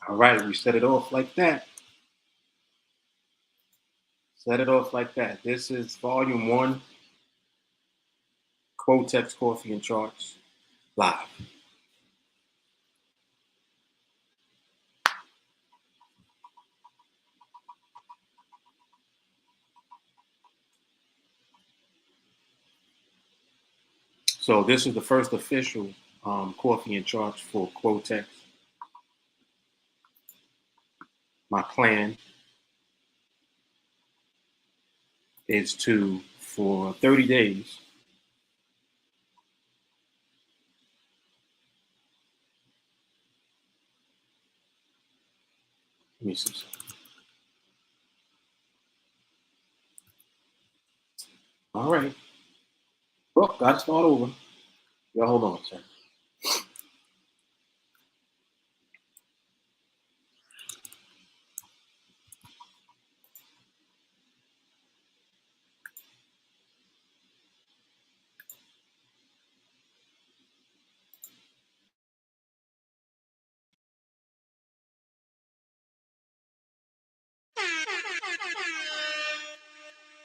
All right, we set it off like that. Set it off like that. This is volume 1, Quotex Coffee and Charts, live. So this is the first official Coffee and Charts for Quotex. My plan is to, for 30 days, let me see something. All right. Oh, got to start over. Y'all hold on a second.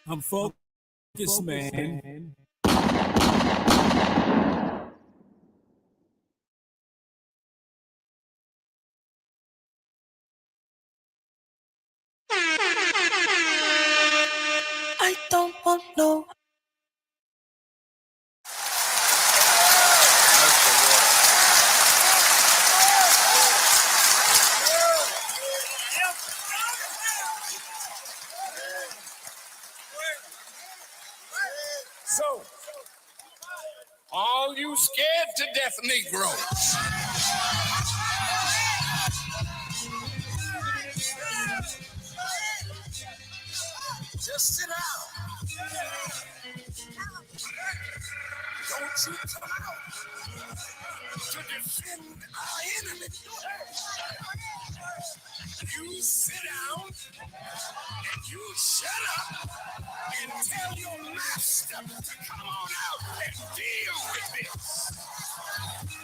I'm focused, man. I don't want no. So, all you scared to death Negroes, just sit down. Don't you come out to defend our enemy. You sit down and you shut up and tell your master to come on out and deal with this.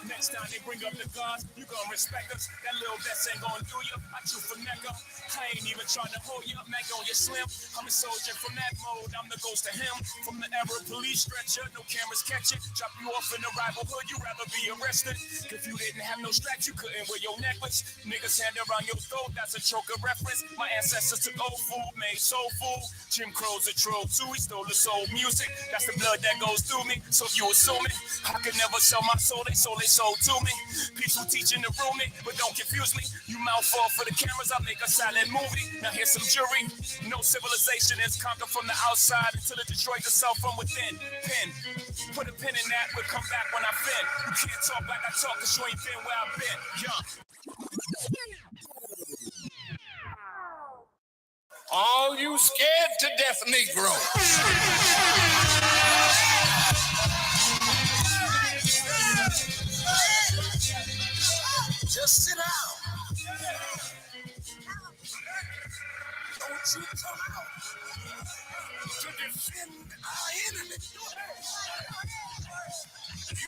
Next time they bring up the guns, you gon' respect us. That little vest ain't gon' do you. I chew for Mecca. I ain't even trying to hold you up, Mac on your slim. I'm a soldier from that mode. I'm the ghost of him. From the era of police stretcher, no cameras catch it. Drop you off in the rival hood, you rather be arrested. If you didn't have no straps, you couldn't wear your necklace. Niggas hand around your throat, that's a choker reference. My ancestors took old food, made soul food. Jim Crow's a troll too, he stole the soul music. That's the blood that goes through me. So if you assuming I could never sell my soul, they sold to me. Peaceful teaching the room, but don't confuse me. You mouth fall for the cameras, I make a silent movie. Now here's some jury. No civilization is conquered from the outside until it destroys itself from within. Pen, put a pin in that, we'll come back when I fin. You can't talk like I talk, cause you ain't been where I've been. Young. All you scared to death Negroes. Just sit down. Don't you come out to defend our enemy.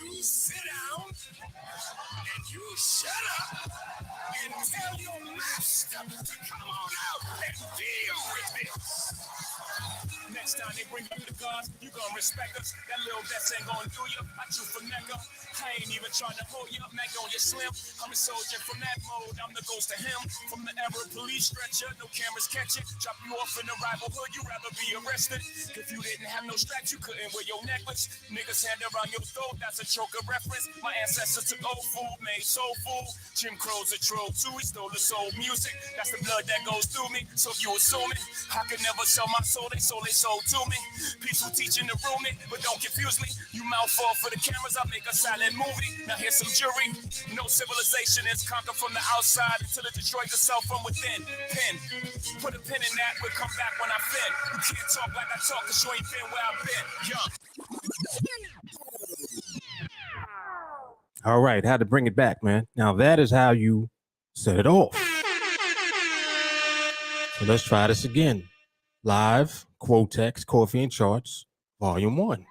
You sit down and you shut up and tell your master to come on out and deal with this. Next time they bring up the guns, you gon' respect us. That little vest ain't gon' do you. I chew for Mecca. I ain't even trying to hold you up, Mac on your slim. I'm a soldier from that mode. I'm the ghost of him. From the era of police stretcher, no cameras catch it. Drop you off in the rival hood, you rather be arrested. If you didn't have no straps, you couldn't wear your necklace. Niggas hand around your throat, that's a choker reference. My ancestors took old food, made soul food. Jim Crow's a troll too, he stole the soul music. That's the blood that goes through me. So if you assuming I could never sell my soul, they sold to me. Peaceful teaching the room, but don't confuse me. You mouth fall for the cameras, I make a silent movie. Now here's some jury. No civilization is conquered from the outside until it destroys itself from within. Pen, put a pin in that, we'll come back when I fin. You can't talk like I talk, cause you ain't been where I've been. Young. All right, had to bring it back, man. Now that is how you set it off. So let's try this again. Live, Quotex, Coffee and Charts, Volume 1.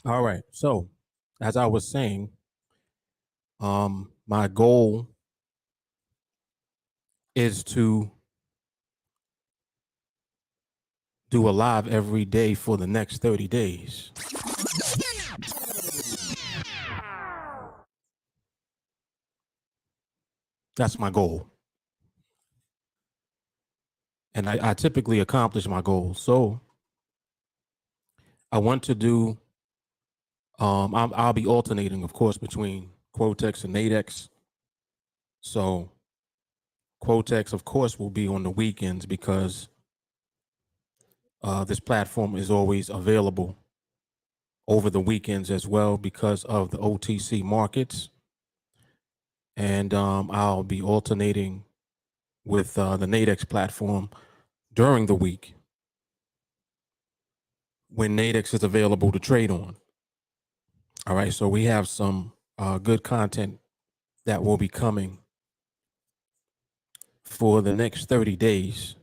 All right, so as I was saying, my goal is to do a live every day for the next 30 days. That's my goal. And I typically accomplish my goals. So I want to do, I'll be alternating, of course, between Quotex and Nadex. So Quotex, of course, will be on the weekends because this platform is always available over the weekends as well because of the OTC markets. And I'll be alternating with the Nadex platform during the week when Nadex is available to trade on. All right, so we have some good content that will be coming for the next 30 days.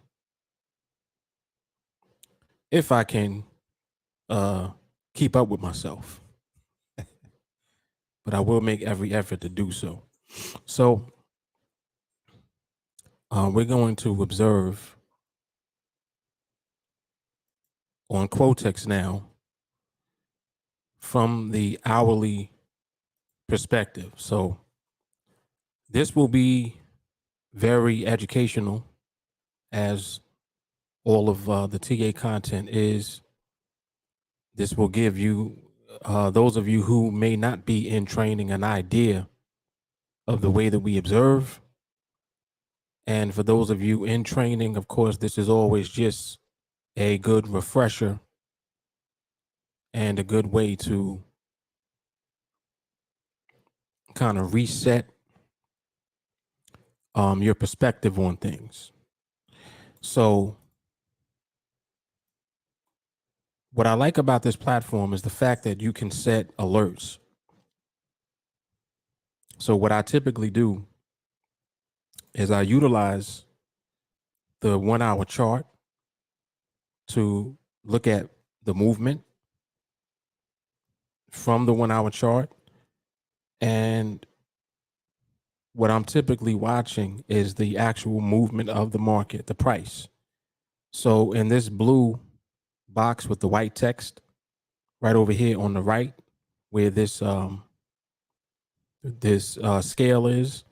If I can keep up with myself. but I will make every effort to do so. So we're going to observe on Quotex now from the hourly perspective. So this will be very educational, as all of the TA content is. This will give you, those of you who may not be in training, an idea of the way that we observe. And for those of you in training, of course, this is always just a good refresher and a good way to kind of reset your perspective on things. So what I like about this platform is the fact that you can set alerts. So what I typically do is I utilize the 1 hour chart to look at the movement from the 1 hour chart. And what I'm typically watching is the actual movement of the market, the price. So in this blue box with the white text right over here on the right, where this scale is,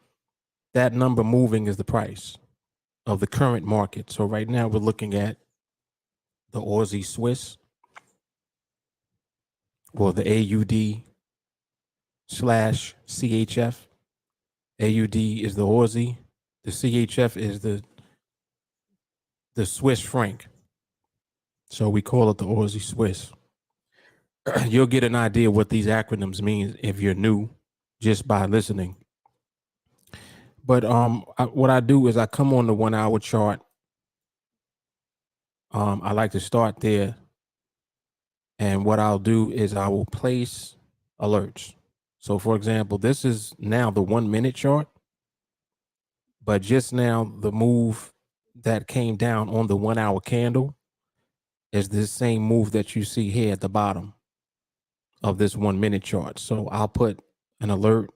that number moving is the price of the current market. So right now we're looking at the Aussie Swiss, or the AUD slash CHF. AUD is the Aussie. The CHF is the Swiss franc. So we call it the Aussie Swiss. You'll get an idea what these acronyms mean if you're new just by listening. But what I do is I come on the 1 hour chart. I like to start there. And what I'll do is I will place alerts. So for example, this is now the 1 minute chart, but just now the move that came down on the 1 hour candle is the same move that you see here at the bottom of this 1 minute chart. So I'll put an alert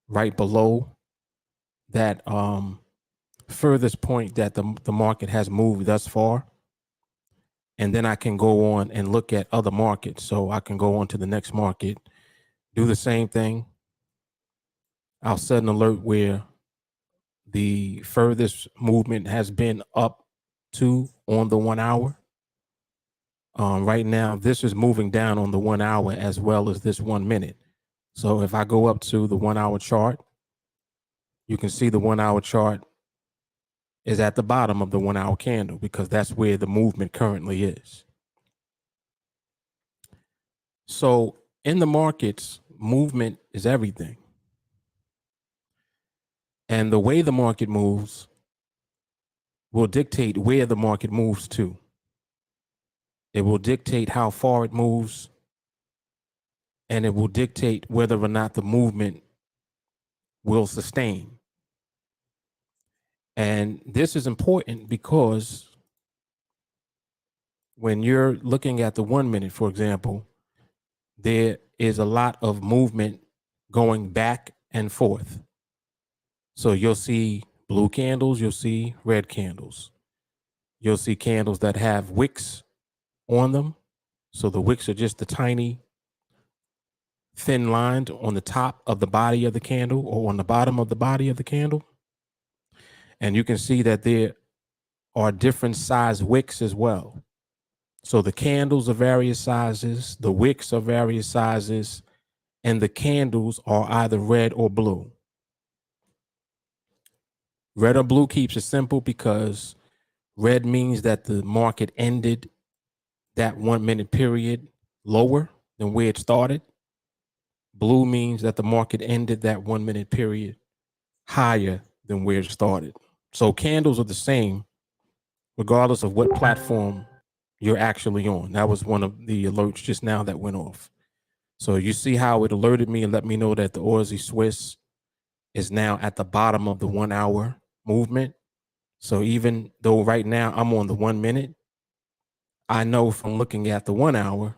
right below that furthest point that the market has moved thus far. And then I can go on and look at other markets. So I can go on to the next market, do the same thing. I'll set an alert where the furthest movement has been up to on the 1 hour. Right now, this is moving down on the 1 hour as well as this 1 minute. So if I go up to the 1 hour chart, you can see the 1 hour chart is at the bottom of the 1 hour candle because that's where the movement currently is. So in the markets, movement is everything. And the way the market moves will dictate where the market moves to. It will dictate how far it moves, and it will dictate whether or not the movement will sustain. And this is important because when you're looking at the 1 minute, for example, there is a lot of movement going back and forth. So you'll see blue candles, you'll see red candles. You'll see candles that have wicks on them. So the wicks are just the tiny thin lines on the top of the body of the candle or on the bottom of the body of the candle. And you can see that there are different size wicks as well. So the candles are various sizes, the wicks are various sizes, and the candles are either red or blue. Red or blue keeps it simple because red means that the market ended that 1 minute period lower than where it started. Blue means that the market ended that 1 minute period higher than where it started. So candles are the same regardless of what platform you're actually on. That was one of the alerts just now that went off. So you see how it alerted me and let me know that the Aussie Swiss is now at the bottom of the 1 hour movement. So even though right now I'm on the 1 minute, I know from looking at the 1 hour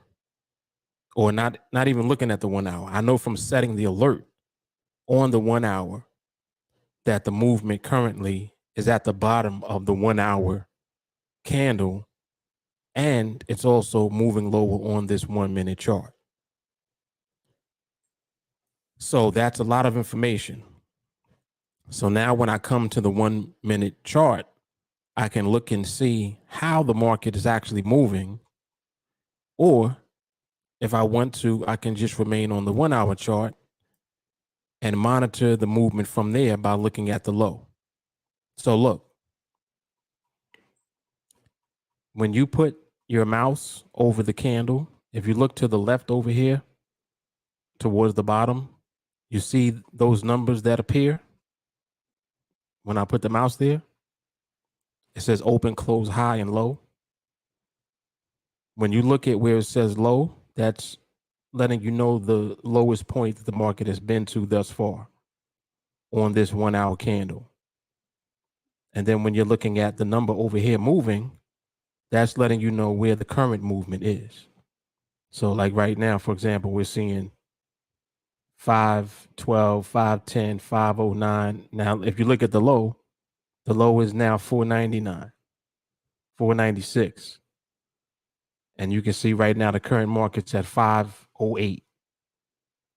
or not even looking at the 1 hour. I know from setting the alert on the 1 hour that the movement currently is at the bottom of the 1 hour candle, and it's also moving lower on this 1 minute chart. So that's a lot of information. So now when I come to the 1 minute chart, I can look and see how the market is actually moving. Or if I want to, I can just remain on the 1 hour chart and monitor the movement from there by looking at the low. So look, when you put your mouse over the candle, if you look to the left over here towards the bottom, you see those numbers that appear when I put the mouse there. It says open, close, high, and low. When you look at where it says low, that's letting you know the lowest point that the market has been to thus far on this 1 hour candle. And then when you're looking at the number over here moving, that's letting you know where the current movement is. So like right now, for example, we're seeing 512, 510, 509. Now, if you look at the low is now 499, 496. And you can see right now the current market's at 508.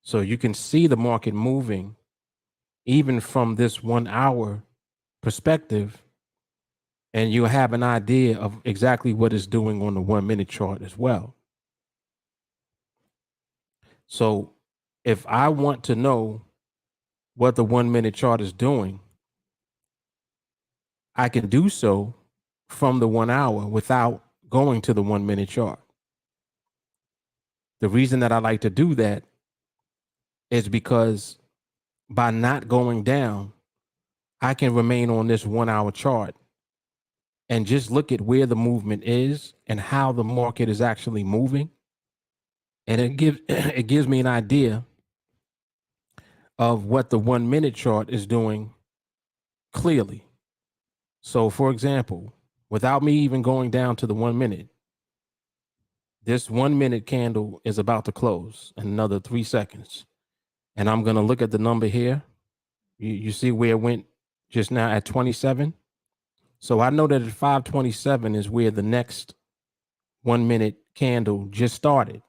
So you can see the market moving even from this 1 hour perspective, and you have an idea of exactly what it's doing on the 1 minute chart as well. So if I want to know what the 1 minute chart is doing, I can do so from the 1 hour without going to the 1 minute chart. The reason that I like to do that is because by not going down, I can remain on this 1 hour chart and just look at where the movement is and how the market is actually moving. And it gives me an idea of what the 1 minute chart is doing clearly. So for example, without me even going down to the 1 minute, this 1 minute candle is about to close in another 3 seconds. And I'm going to look at the number here. You see where it went just now at 27. So I know that at 527 is where the next 1 minute candle just started.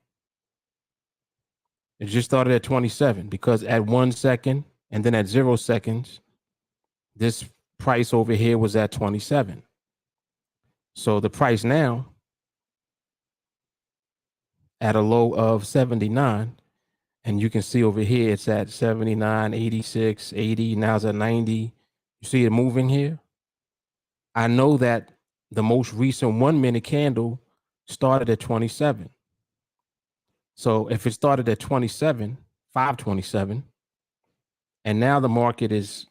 It just started at 27 because at 1 second and then at 0 seconds, this price over here was at 27. So the price now at a low of 79, and you can see over here it's at 79, 86, 80, now it's at 90. You see it moving here? I know that the most recent 1 minute candle started at 27. So if it started at 27, 527, and now the market is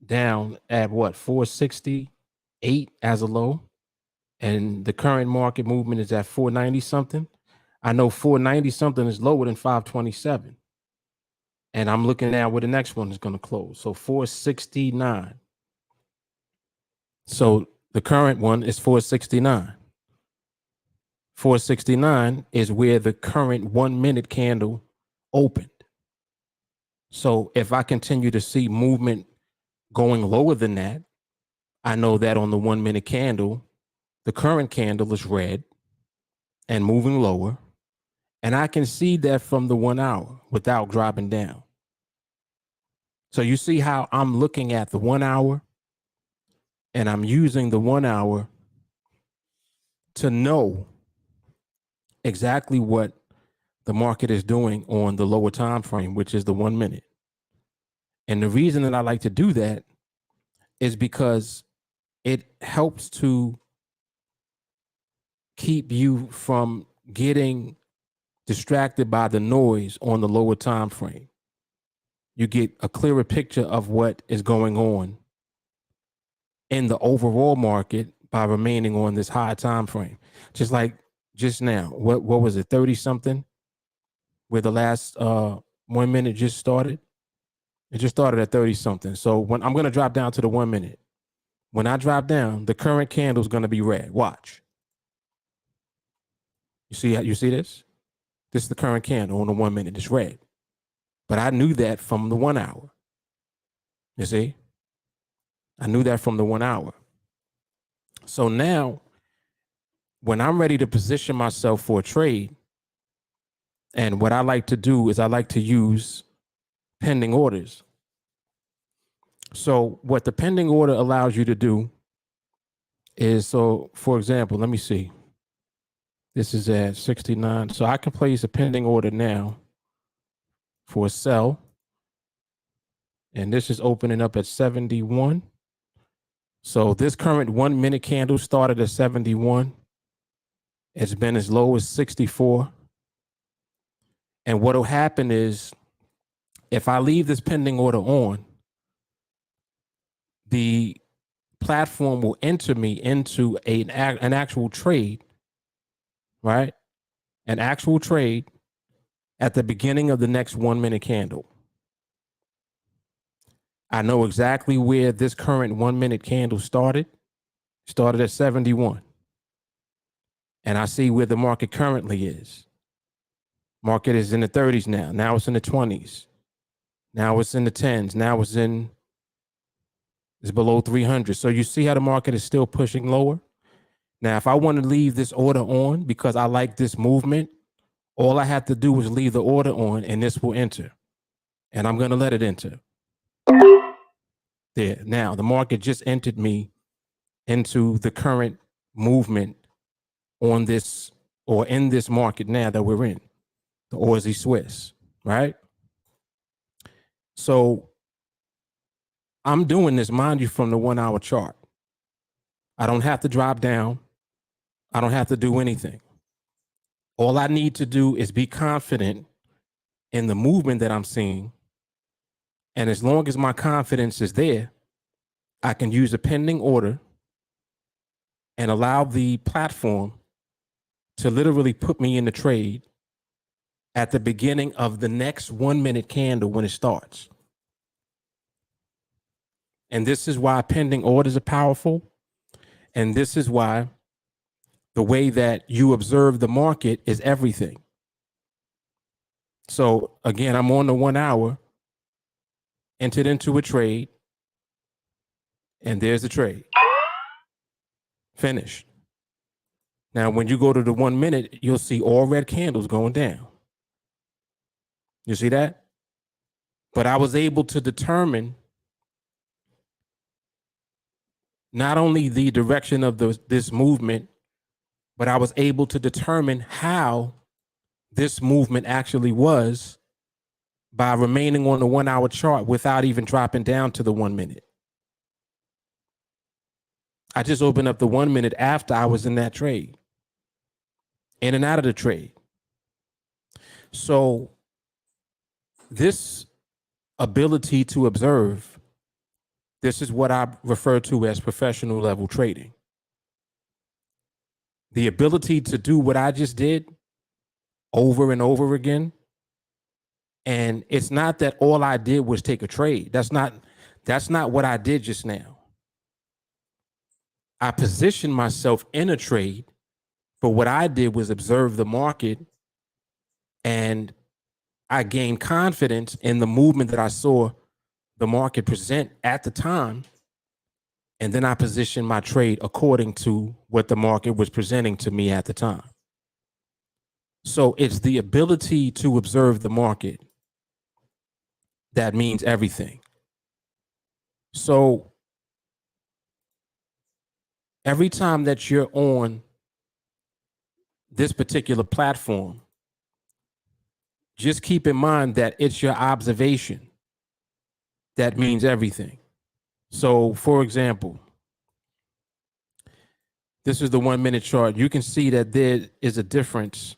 down at what, 468 as a low, and the current market movement is at 490 something. I know 490 something is lower than 527. And I'm looking now where the next one is going to close. So 469. So the current one is 469. 469 is where the current 1 minute candle opened. So if I continue to see movement going lower than that, I know that on the 1 minute candle, the current candle is red and moving lower. And I can see that from the 1 hour without dropping down. So you see how I'm looking at the 1 hour and I'm using the 1 hour to know exactly what the market is doing on the lower time frame, which is the 1 minute. And the reason that I like to do that is because it helps to keep you from getting distracted by the noise on the lower time frame. You get a clearer picture of what is going on in the overall market by remaining on this high time frame. Just like just now, what was it, 30 something, where the last 1 minute just started? It just started at 30 something. So when I'm going to drop down to the 1 minute, when I drop down, the current candle is going to be red. Watch. You see this? This is the current candle on the 1 minute. It's red. But I knew that from the 1 hour. You see? I knew that from the 1 hour. So now, when I'm ready to position myself for a trade, and what I like to do is I like to use pending orders. So what the pending order allows you to do is, so for example, let me see. This is at 69. So I can place a pending order now for a sell. And this is opening up at 71. So this current 1 minute candle started at 71. It's been as low as 64. And what will happen is, if I leave this pending order on, the platform will enter me into an actual trade, right? An actual trade at the beginning of the next 1 minute candle. I know exactly where this current 1 minute candle started at 71. And I see where the market currently is. Market is in the 30s now. Now it's in the 20s. Now it's in the 10s. Now it's below 300. So you see how the market is still pushing lower. Now, if I want to leave this order on because I like this movement, all I have to do is leave the order on and this will enter. And I'm going to let it enter. There. Now, the market just entered me into the current movement on this, or in this market now that we're in, the Aussie Swiss, right? So I'm doing this, mind you, from the 1 hour chart. I don't have to drop down. I don't have to do anything. All I need to do is be confident in the movement that I'm seeing. And as long as my confidence is there, I can use a pending order and allow the platform to literally put me in the trade at the beginning of the next 1 minute candle when it starts. And this is why pending orders are powerful. And this is why the way that you observe the market is everything. So again, I'm on the 1 hour, entered into a trade, and there's the trade. Finished. Now, when you go to the 1 minute, you'll see all red candles going down. You see that? But I was able to determine not only the direction of this movement, but I was able to determine how this movement actually was by remaining on the 1 hour chart without even dropping down to the 1 minute. I just opened up the 1 minute after I was in that trade, in and out of the trade. So this ability to observe, this is what I refer to as professional level trading. The ability to do what I just did over and over again. And it's not that all I did was take a trade. That's not what I did just now. I positioned myself in a trade, but what I did was observe the market, and I gained confidence in the movement that I saw the market present at the time. And then I positioned my trade according to what the market was presenting to me at the time. So it's the ability to observe the market that means everything. So every time that you're on this particular platform, just keep in mind that it's your observation that means everything. So for example, this is the 1 minute chart. You can see that there is a difference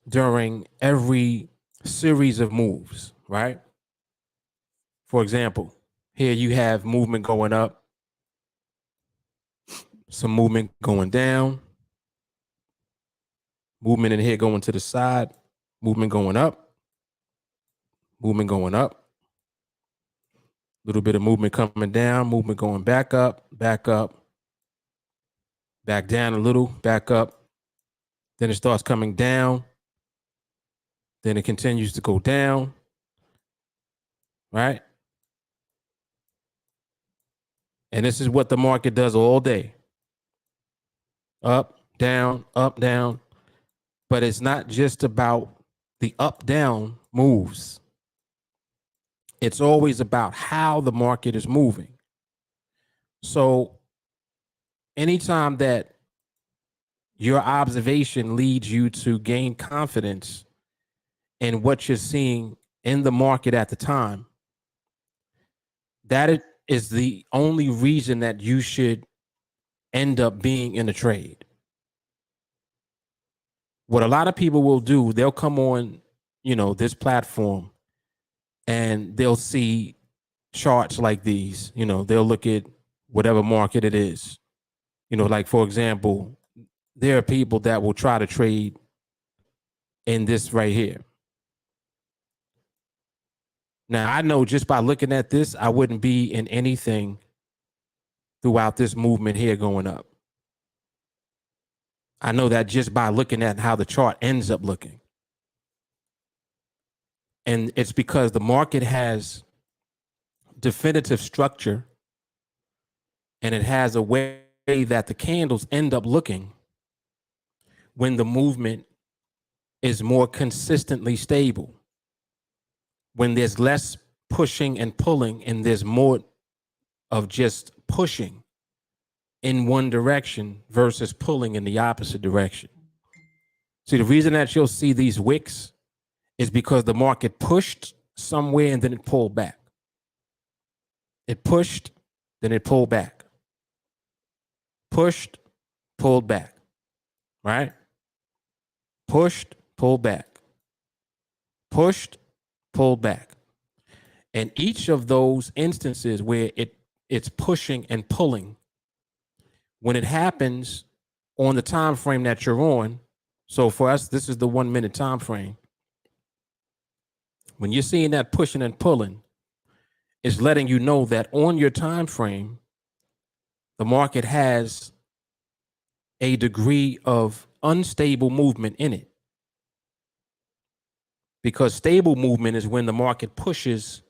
during every series of moves, right? For example, here you have movement going up, some movement going down, movement in here going to the side, movement going up, movement going up, little bit of movement coming down, movement going back up, back down a little, back up, Then it starts coming down. Then it continues to go down. Right? And this is what the market does all day. Up, down, up, down. But it's not just about the up-down moves. It's always about how the market is moving. So anytime that your observation leads you to gain confidence in what you're seeing in the market at the time, that is the only reason that you should end up being in a trade. What a lot of people will do, they'll come on, this platform and they'll see charts like these. They'll look at whatever market it is. Like, for example, there are people that will try to trade in this right here. Now, I know just by looking at this, I wouldn't be in anything throughout this movement here going up. I know that just by looking at how the chart ends up looking. And it's because the market has definitive structure, and it has a way that the candles end up looking when the movement is more consistently stable, when there's less pushing and pulling and there's more of just pushing in one direction versus pulling in the opposite direction. See, the reason that you'll see these wicks is because the market pushed somewhere and then it pulled back. It pushed, then it pulled back. Pushed, pulled back, right? Pushed, pulled back. Pushed, pulled back. And each of those instances where it's pushing and pulling, when it happens on the time frame that you're on, so for us, this is the 1 minute time frame. When you're seeing that pushing and pulling, it's letting you know that on your time frame, the market has a degree of unstable movement in it. Because stable movement is when the market pushes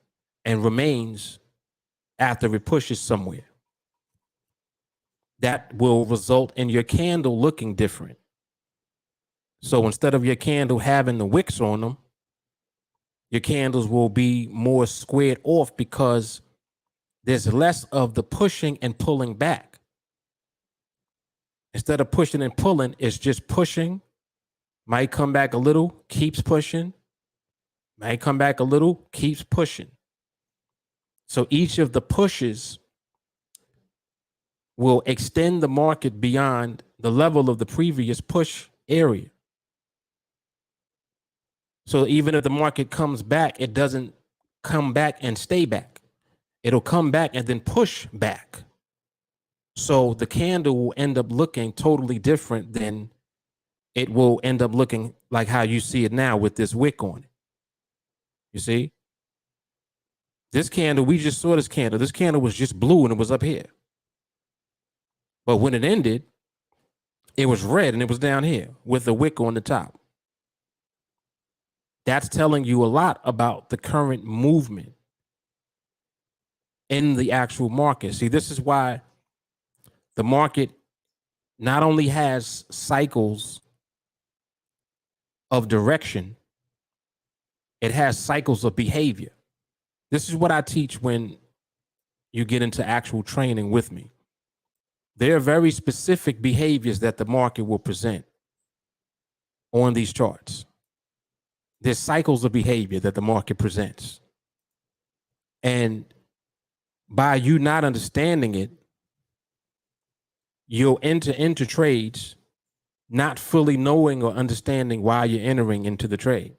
and remains after it pushes somewhere. That will result in your candle looking different. So instead of your candle having the wicks on them, your candles will be more squared off because there's less of the pushing and pulling back. Instead of pushing and pulling, it's just pushing, might come back a little, keeps pushing, might come back a little, keeps pushing. So each of the pushes will extend the market beyond the level of the previous push area. So even if the market comes back, it doesn't come back and stay back. It'll come back and then push back. So the candle will end up looking totally different than it will end up looking like how you see it now with this wick on it. You see? This candle, we just saw this candle. This candle was just blue and it was up here. But when it ended, it was red and it was down here with the wick on the top. That's telling you a lot about the current movement in the actual market. See, this is why the market not only has cycles of direction, it has cycles of behavior. This is what I teach when you get into actual training with me. There are very specific behaviors that the market will present on these charts. There's cycles of behavior that the market presents. And by you not understanding it, you'll enter into trades not fully knowing or understanding why you're entering into the trade.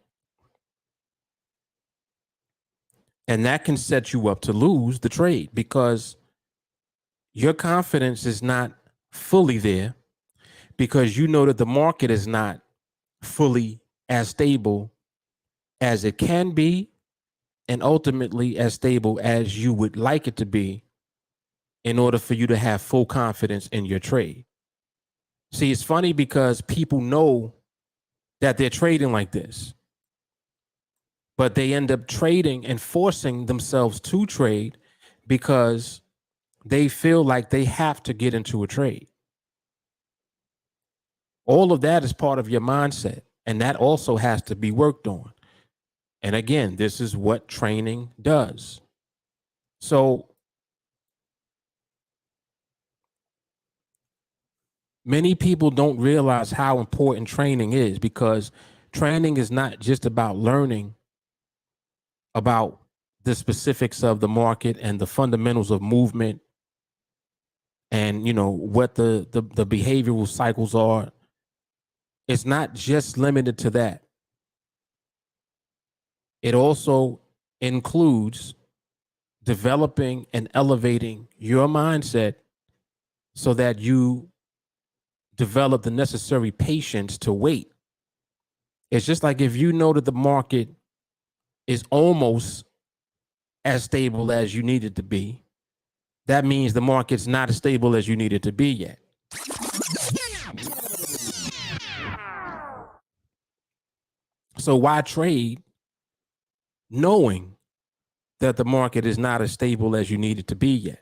And that can set you up to lose the trade because your confidence is not fully there because you know that the market is not fully as stable as it can be and ultimately as stable as you would like it to be in order for you to have full confidence in your trade. See, it's funny because people know that they're trading like this. But they end up trading and forcing themselves to trade because they feel like they have to get into a trade. All of that is part of your mindset, and that also has to be worked on. And again, this is what training does. So many people don't realize how important training is, because training is not just about learning about the specifics of the market and the fundamentals of movement and what the behavioral cycles are. It's not just limited to that. It also includes developing and elevating your mindset so that you develop the necessary patience to wait. It's just like if you know that the market is almost as stable as you need it to be, that means the market's not as stable as you need it to be yet. So why trade knowing that the market is not as stable as you need it to be yet?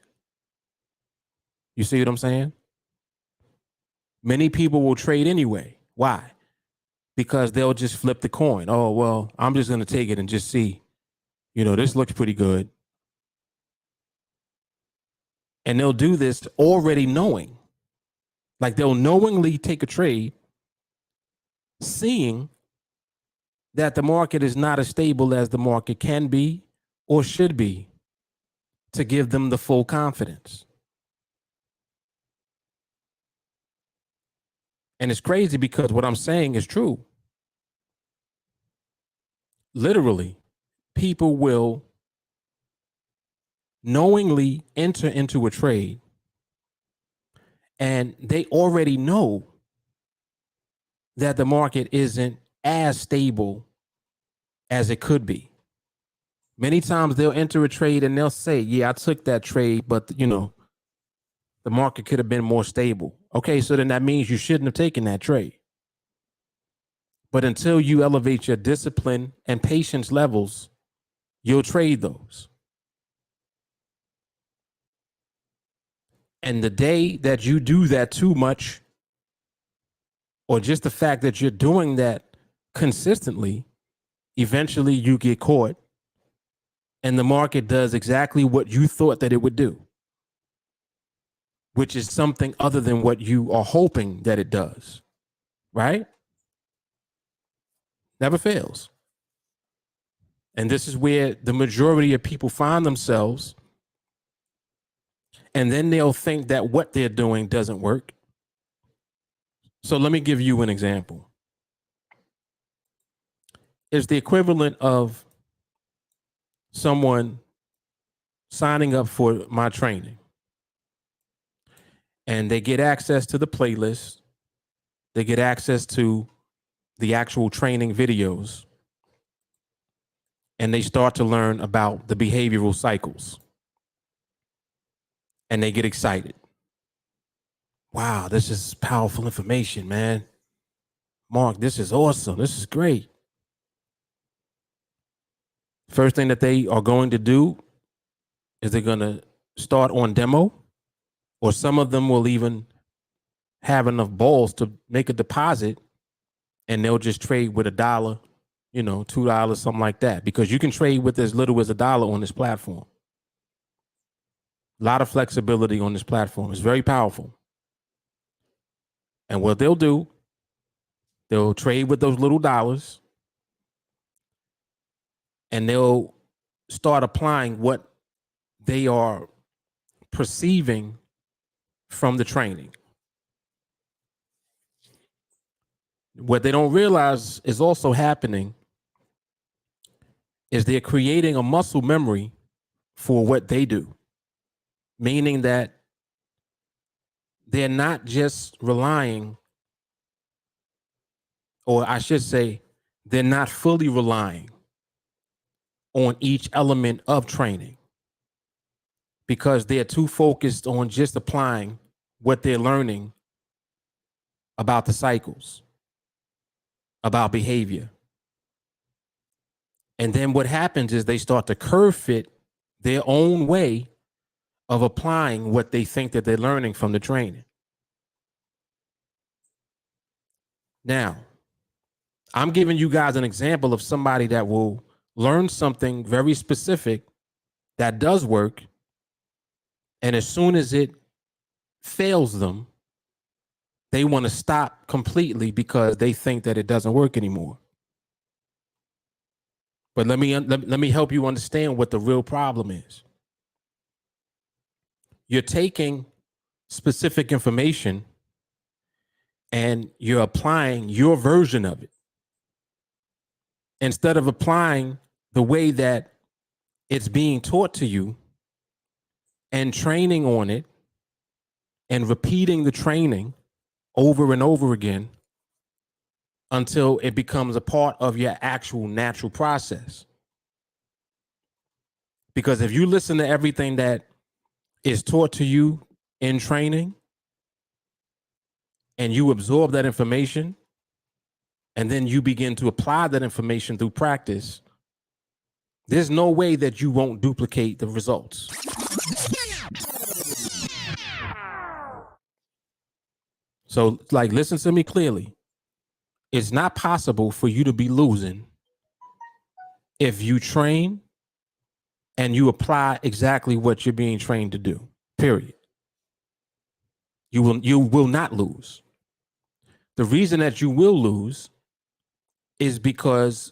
You see what I'm saying? Many people will trade anyway. Why? Because they'll just flip the coin. Oh, well, I'm just going to take it and just see. This looks pretty good. And they'll do this already knowing. Like they'll knowingly take a trade, seeing that the market is not as stable as the market can be or should be, to give them the full confidence. And it's crazy because what I'm saying is true. Literally, people will knowingly enter into a trade and they already know that the market isn't as stable as it could be. Many times they'll enter a trade and they'll say, yeah, I took that trade, but the market could have been more stable. Okay, so then that means you shouldn't have taken that trade. But until you elevate your discipline and patience levels, you'll trade those. And the day that you do that too much, or just the fact that you're doing that consistently, eventually you get caught and the market does exactly what you thought that it would do, which is something other than what you are hoping that it does, right? Never fails. And this is where the majority of people find themselves. And then they'll think that what they're doing doesn't work. So let me give you an example. It's the equivalent of someone signing up for my training. And they get access to the playlist. They get access to the actual training videos. And they start to learn about the behavioral cycles. And they get excited. Wow, this is powerful information, man. Mark, this is awesome. This is great. First thing that they are going to do is they're going to start on demo, or some of them will even have enough balls to make a deposit and they'll just trade with $1, $2, something like that, because you can trade with as little as $1 on this platform. A lot of flexibility on this platform. It's very powerful. And what they'll do, they'll trade with those little dollars and they'll start applying what they are perceiving from the training. What they don't realize is also happening is they're creating a muscle memory for what they do, meaning that they're not just relying, or I should say, they're not fully relying on each element of training, because they're too focused on just applying what they're learning about the cycles. about behavior. And then what happens is they start to curve fit their own way of applying what they think that they're learning from the training. Now, I'm giving you guys an example of somebody that will learn something very specific that does work. And as soon as it fails them, they want to stop completely because they think that it doesn't work anymore. But let me help you understand what the real problem is. You're taking specific information and you're applying your version of it instead of applying the way that it's being taught to you and training on it and repeating the training over and over again until it becomes a part of your actual natural process. Because if you listen to everything that is taught to you in training and you absorb that information and then you begin to apply that information through practice, there's no way that you won't duplicate the results. So, like, listen to me clearly. It's not possible for you to be losing if you train and you apply exactly what you're being trained to do, period. You will not lose. The reason that you will lose is because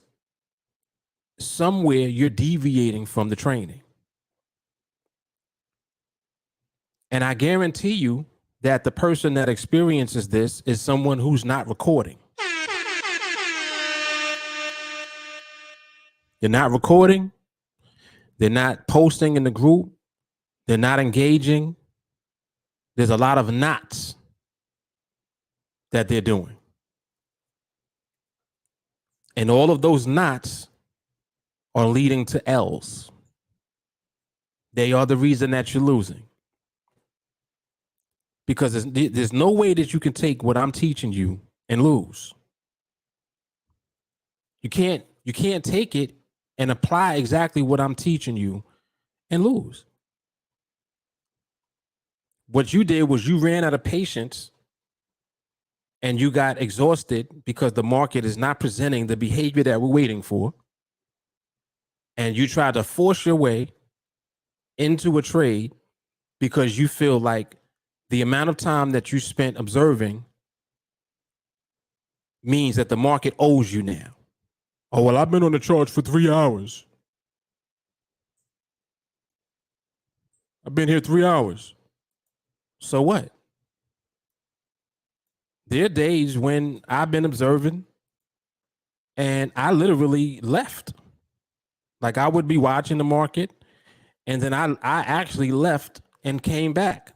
somewhere you're deviating from the training. And I guarantee you that the person that experiences this is someone who's not recording. They're not recording. They're not posting in the group. They're not engaging. There's a lot of knots that they're doing. And all of those knots are leading to L's. They are the reason that you're losing. Because there's no way that you can take what I'm teaching you and lose. You can't take it and apply exactly what I'm teaching you and lose. What you did was you ran out of patience and you got exhausted because the market is not presenting the behavior that we're waiting for. And you tried to force your way into a trade because you feel like the amount of time that you spent observing means that the market owes you now. Oh, well, I've been on the charts for 3 hours. I've been here 3 hours. So what? There are days when I've been observing and I literally left. Like, I would be watching the market and then I actually left and came back.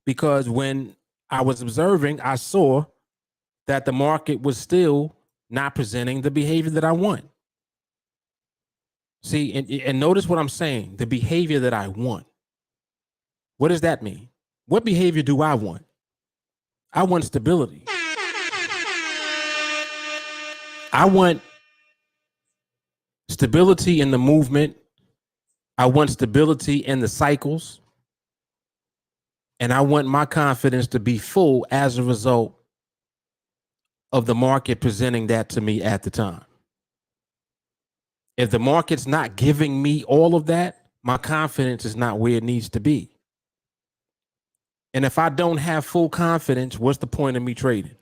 Because when I was observing, I saw that the market was still not presenting the behavior that I want. See, and notice what I'm saying, the behavior that I want. What does that mean? What behavior do I want? I want stability. I want stability in the movement. I want stability in the cycles. And I want my confidence to be full as a result of the market presenting that to me at the time. If the market's not giving me all of that, my confidence is not where it needs to be. And if I don't have full confidence, what's the point of me trading?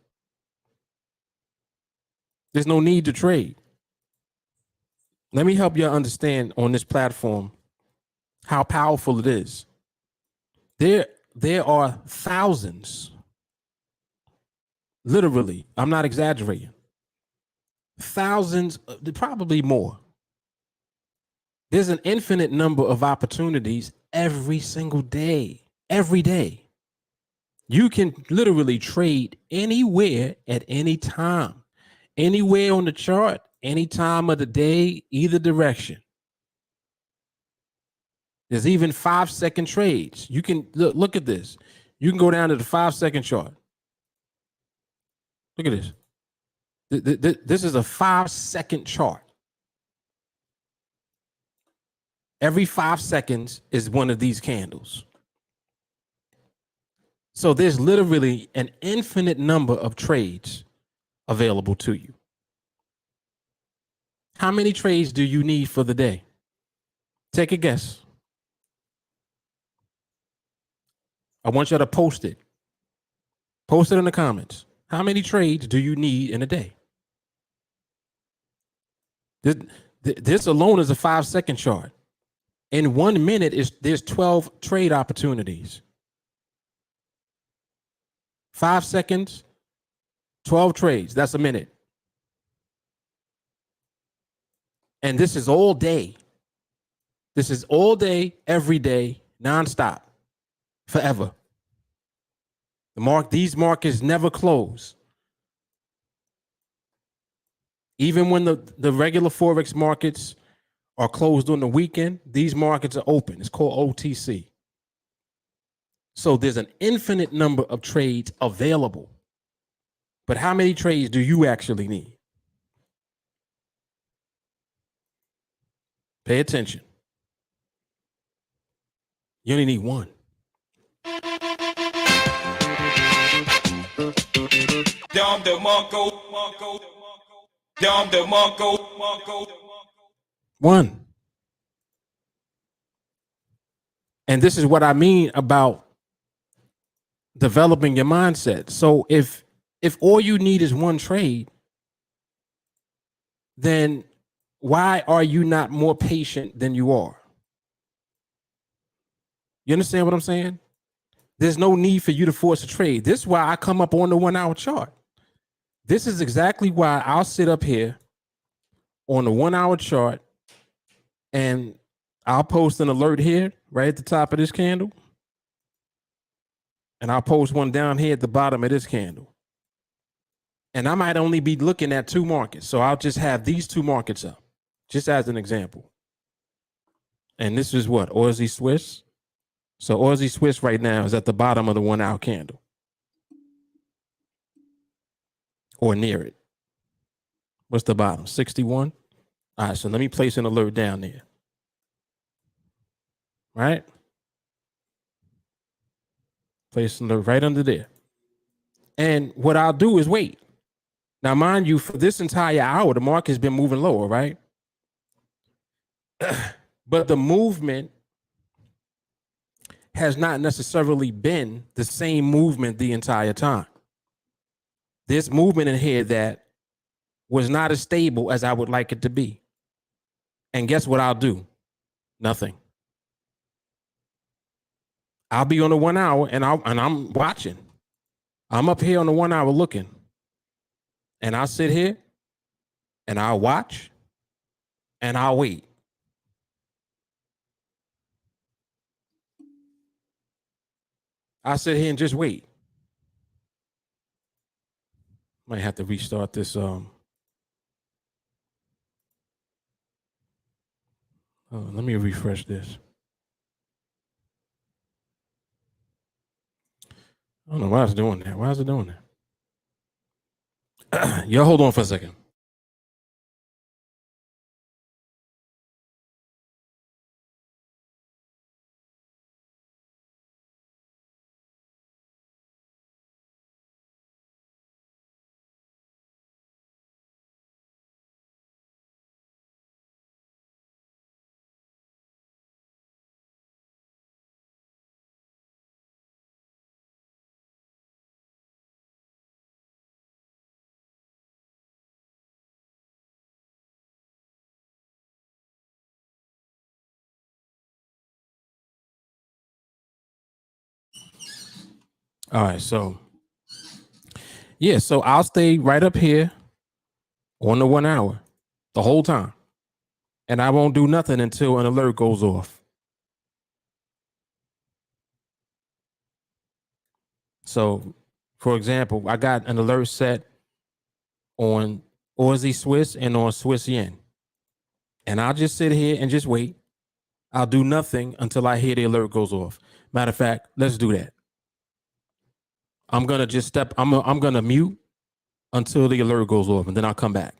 There's no need to trade. Let me help you understand on this platform how powerful it is. There are thousands, literally, I'm not exaggerating, thousands, probably more. There's an infinite number of opportunities every single day, every day. You can literally trade anywhere at any time, anywhere on the chart, any time of the day, either direction. There's even 5-second trades. You can look at this. You can go down to the 5-second chart. Look at this. This is a 5-second chart. Every 5 seconds is one of these candles. So there's literally an infinite number of trades available to you. How many trades do you need for the day? Take a guess. I want you to post it. Post it in the comments. How many trades do you need in a day? This alone is a 5-second chart. In 1 minute, there's 12 trade opportunities. 5 seconds, 12 trades. That's a minute. And this is all day. This is all day, every day, nonstop, forever. These markets never close. Even when the regular Forex markets are closed on the weekend, these markets are open. It's called OTC. So there's an infinite number of trades available. But how many trades do you actually need? Pay attention. You only need one. One. And this is what I mean about developing your mindset. So if all you need is one trade, then why are you not more patient than you are? You understand what I'm saying? There's no need for you to force a trade. This is why I come up on the 1 hour chart. This is exactly why I'll sit up here on the 1 hour chart and I'll post an alert here right at the top of this candle. And I'll post one down here at the bottom of this candle. And I might only be looking at 2 markets. So I'll just have these 2 markets up, just as an example. And this is what? Aussie Swiss. So Aussie Swiss right now is at the bottom of the 1 hour candle. Or near it. What's the bottom? 61? All right, so let me place an alert down there. Right? Place an alert right under there. And what I'll do is wait. Now, mind you, for this entire hour, the market has been moving lower, right? But the movement has not necessarily been the same movement the entire time. There's movement in here that was not as stable as I would like it to be. And guess what I'll do? Nothing. I'll be on the 1 hour and I'm watching. I'm up here on the 1 hour looking. And I'll sit here and I'll watch and I'll wait. I'll sit here and just wait. Might have to restart this. Let me refresh this. I don't know why it's doing that. Why is it doing that? Y'all hold on for a second. All right, so yeah, so I'll stay right up here on the 1 hour the whole time. And I won't do nothing until an alert goes off. So, for example, I got an alert set on Aussie Swiss and on Swiss Yen. And I'll just sit here and just wait. I'll do nothing until I hear the alert goes off. Matter of fact, let's do that. I'm gonna just I'm gonna mute until the alert goes off, and then I'll come back.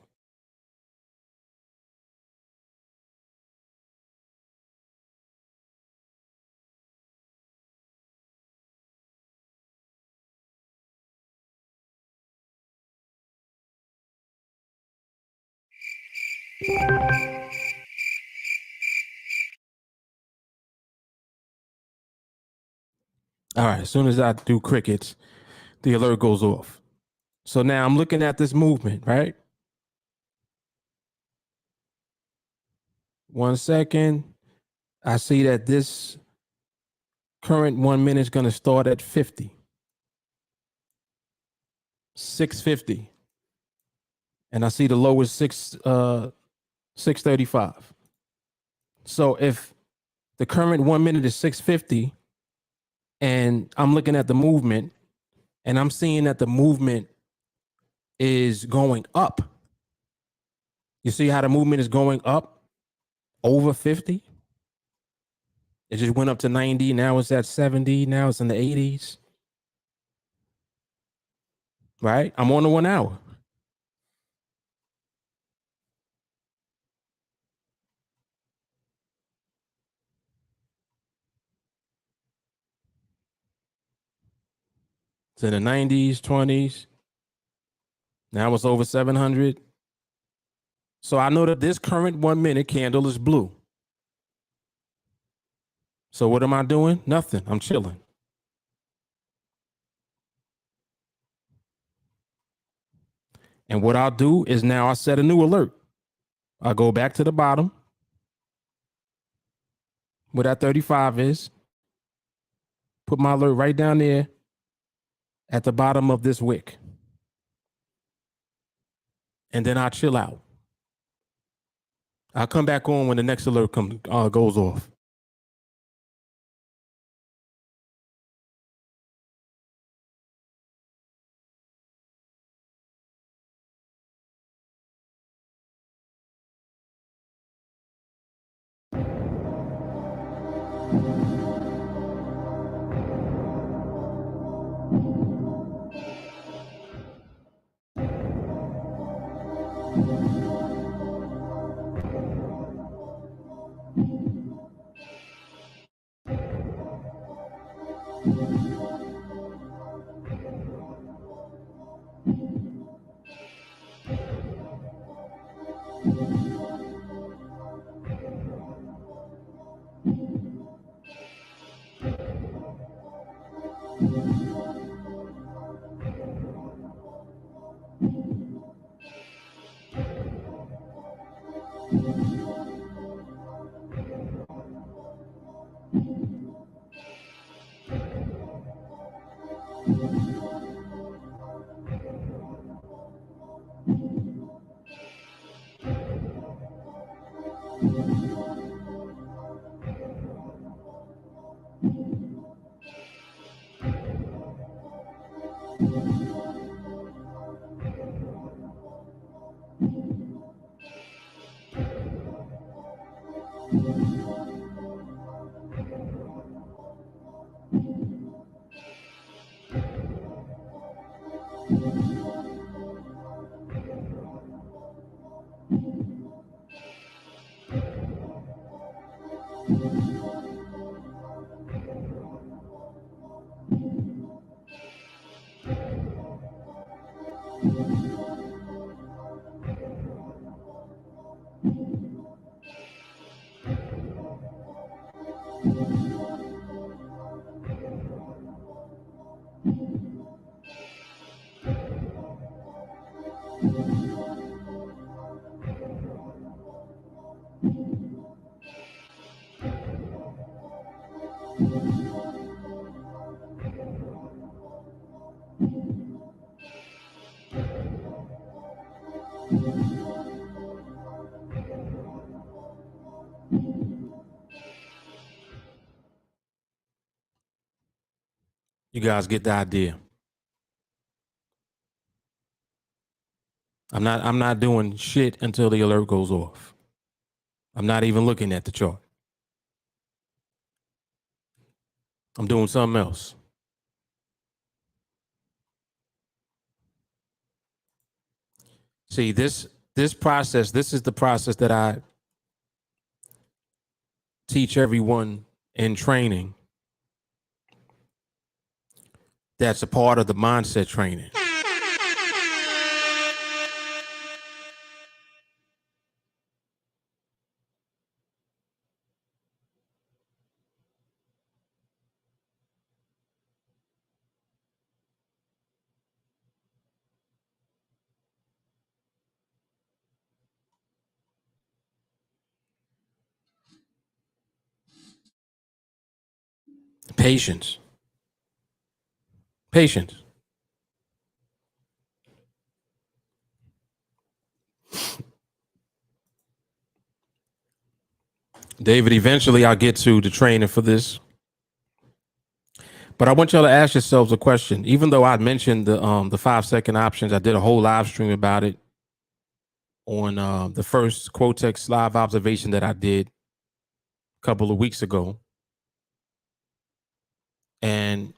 All right, as soon as I do crickets, the alert goes off. So now I'm looking at this movement, right? 1 second. I see that this current 1 minute is going to start at 50, 650. And I see the low is 635. So if the current 1 minute is 650 and I'm looking at the movement and I'm seeing that the movement is going up. You see how the movement is going up over 50? It just went up to 90. Now it's at 70. Now it's in the 80s. Right? I'm on the 1 hour. It's in the 90s, 20s. Now it's over 700. So I know that this current 1 minute candle is blue. So what am I doing? Nothing. I'm chilling. And what I'll do is now I set a new alert. I go back to the bottom where that 35 is. Put my alert right down there at the bottom of this wick. And then I'll chill out. I'll come back on when the next alert goes off. You guys get the idea. I'm not doing shit until the alert goes off. I'm not even looking at the chart. I'm doing something else. See, this process, this is the process that I teach everyone in training. That's a part of the mindset training. Patience. Patience. David, eventually I'll get to the training for this. But I want y'all to ask yourselves a question. Even though I mentioned the 5-second options, I did a whole live stream about it on the first Quotex live observation that I did a couple of weeks ago. And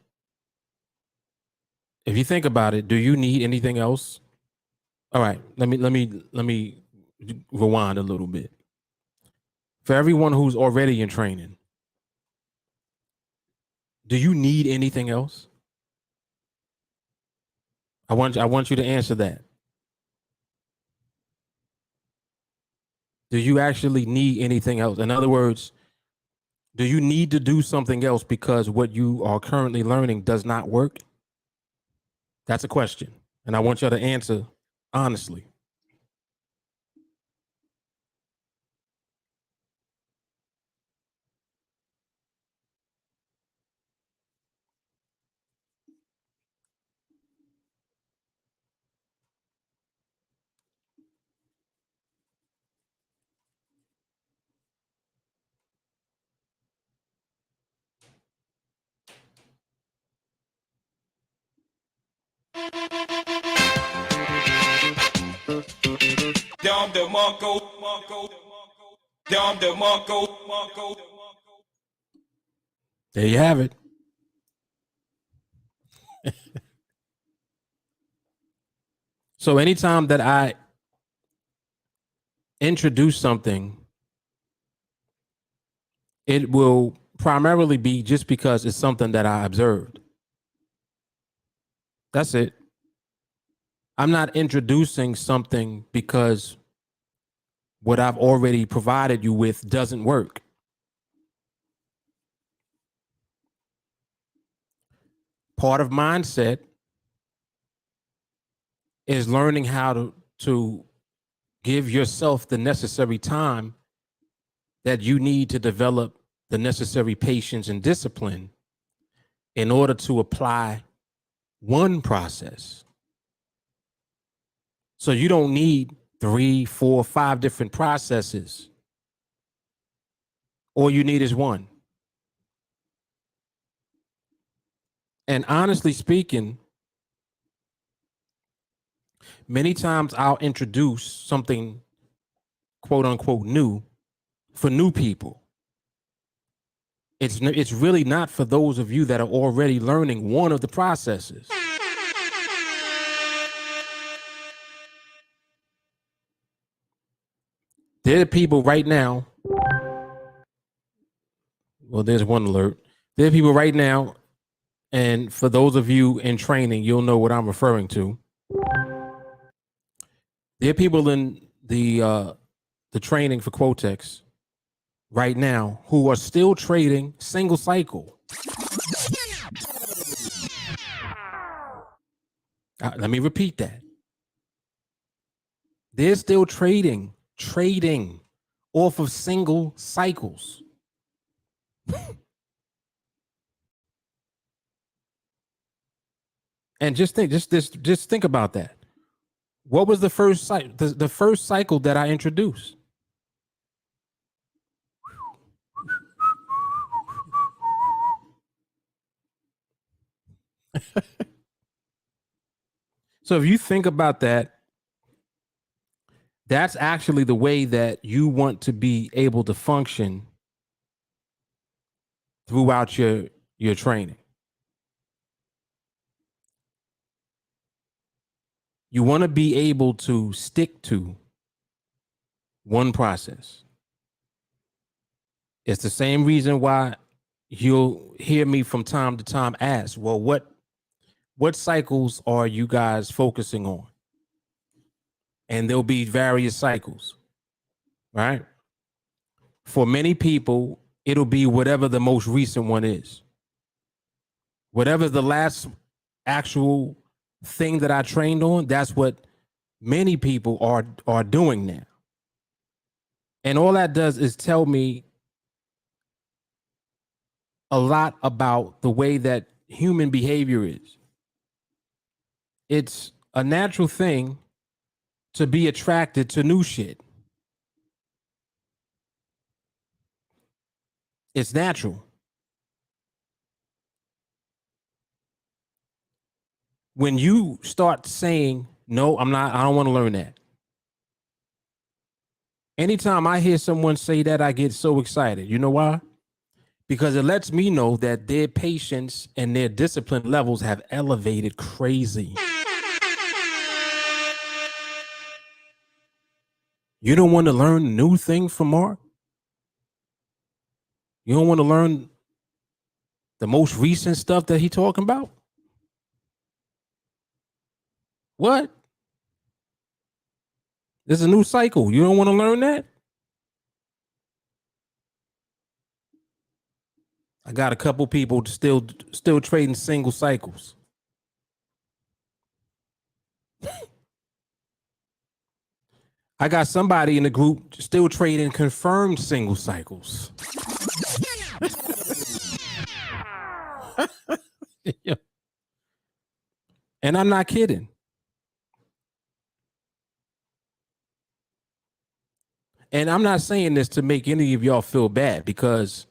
if you think about it, do you need anything else? All right, let me rewind a little bit. For everyone who's already in training, do you need anything else? I want you to answer that. Do you actually need anything else? In other words, do you need to do something else because what you are currently learning does not work? That's a question. And I want you to answer honestly. There you have it. So anytime that I introduce something, it will primarily be just because it's something that I observed. That's it. I'm not introducing something because what I've already provided you with doesn't work. Part of mindset is learning how to give yourself the necessary time that you need to develop the necessary patience and discipline in order to apply one process. So you don't need 3, 4, 5 different processes. All you need is one. And honestly speaking, many times I'll introduce something quote unquote new for new people. It's really not for those of you that are already learning one of the processes. There are people right now. Well, there's one alert. There are people right now, and for those of you in training, you'll know what I'm referring to. There are people in the training for Quotex right now who are still trading single cycle. Let me repeat that. They're still trading off of single cycles. And just think about that. What was the first the first cycle that I introduced? So if you think about that, that's actually the way that you want to be able to function throughout your training. You want to be able to stick to one process. It's the same reason why you'll hear me from time to time ask, well, what cycles are you guys focusing on? And there'll be various cycles, right? For many people, it'll be whatever the most recent one is. Whatever the last actual thing that I trained on, that's what many people are doing now. And all that does is tell me a lot about the way that human behavior is. It's a natural thing to be attracted to new shit. It's natural. When you start saying, no, I don't want to learn that. Anytime I hear someone say that, I get so excited. You know why? Because it lets me know that their patience and their discipline levels have elevated crazy. You don't want to learn new things from Mark? You don't want to learn the most recent stuff that he talking about? What? There's a new cycle. You don't want to learn that? I got a couple people still trading single cycles. I got somebody in the group still trading confirmed single cycles. Yeah. And I'm not kidding. And I'm not saying this to make any of y'all feel bad, because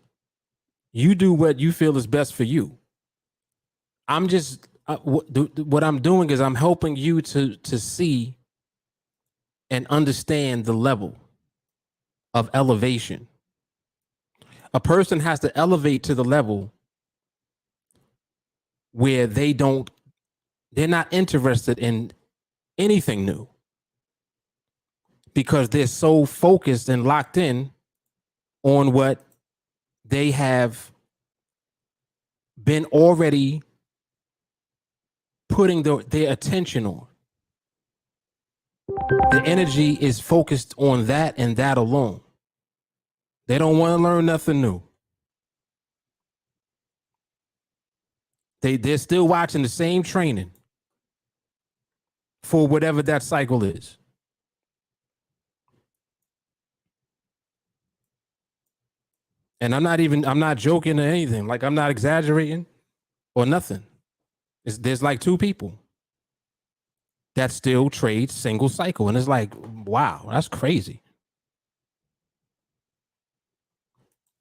you do what you feel is best for you. I'm just what I'm doing is I'm helping you to see and understand the level of elevation. A person has to elevate to the level where they're not interested in anything new, because they're so focused and locked in on what they have been already putting their attention on. The energy is focused on that and that alone. They don't want to learn nothing new. They're still watching the same training for whatever that cycle is. And I'm not joking or anything. Like, I'm not exaggerating or nothing. There's like two people that still trade single cycle. And it's like, wow, that's crazy.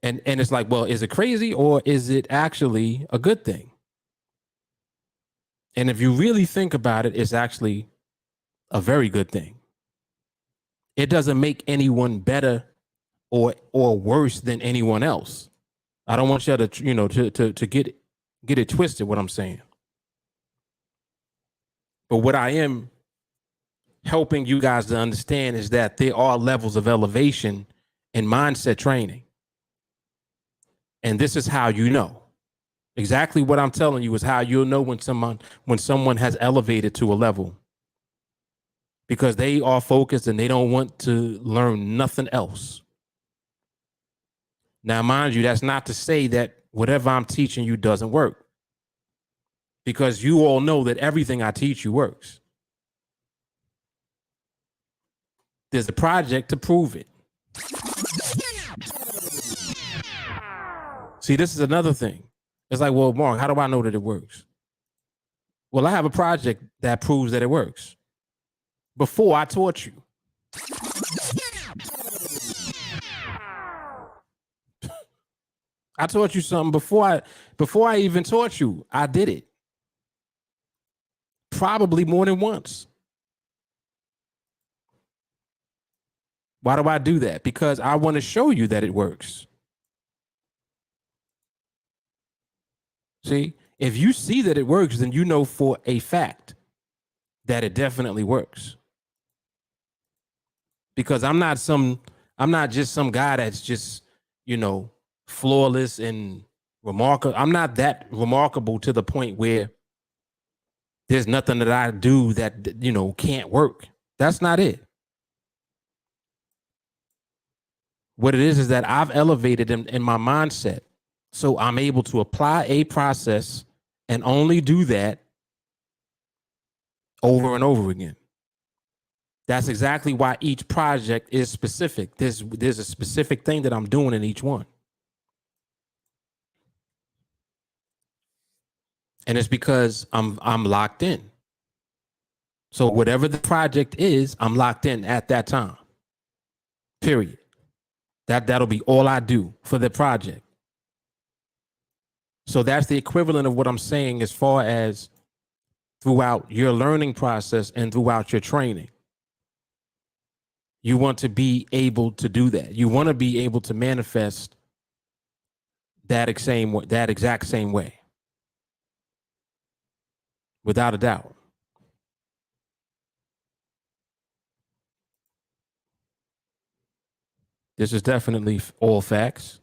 And it's like, well, is it crazy or is it actually a good thing? And if you really think about it, it's actually a very good thing. It doesn't make anyone better or worse than anyone else. I don't want you to get it twisted, what I'm saying. But what I am helping you guys to understand is that there are levels of elevation in mindset training. And this is how you know. Exactly what I'm telling you is how you'll know when someone has elevated to a level, because they are focused and they don't want to learn nothing else. Now, mind you, that's not to say that whatever I'm teaching you doesn't work, because you all know that everything I teach you works. There's a project to prove it. See, this is another thing. It's like, well, Mark, how do I know that it works? Well, I have a project that proves that it works. Before I taught you. I taught you something before I even taught you. I did it. Probably more than once. Why do I do that? Because I want to show you that it works. See, if you see that it works, then you know for a fact that it works. If you see that it works, then you know for a fact that it works. If you see that it works, then you know for a fact that it works. If you see that it works, then you know for a fact that it works. If you see that it works, then you know for a fact that it works. If you see that it works, then you know for a fact that it works. If you see that it works, then you know for a fact that it works. If you see that it works, then you know for a fact that it works. See, if you see that it works, then you know for a fact that it definitely works. Because I'm not just some guy that's just, flawless and remarkable. I'm not that remarkable to the point where there's nothing that I do that, can't work. That's not it. What it is that I've elevated in my mindset. So I'm able to apply a process and only do that over and over again. That's exactly why each project is specific. There's a specific thing that I'm doing in each one. And it's because I'm locked in. So whatever the project is, I'm locked in at that time. Period. That'll be all I do for the project. So that's the equivalent of what I'm saying as far as throughout your learning process and throughout your training. You want to be able to do that. You want to be able to manifest that exact same way. Without a doubt. This is definitely all facts.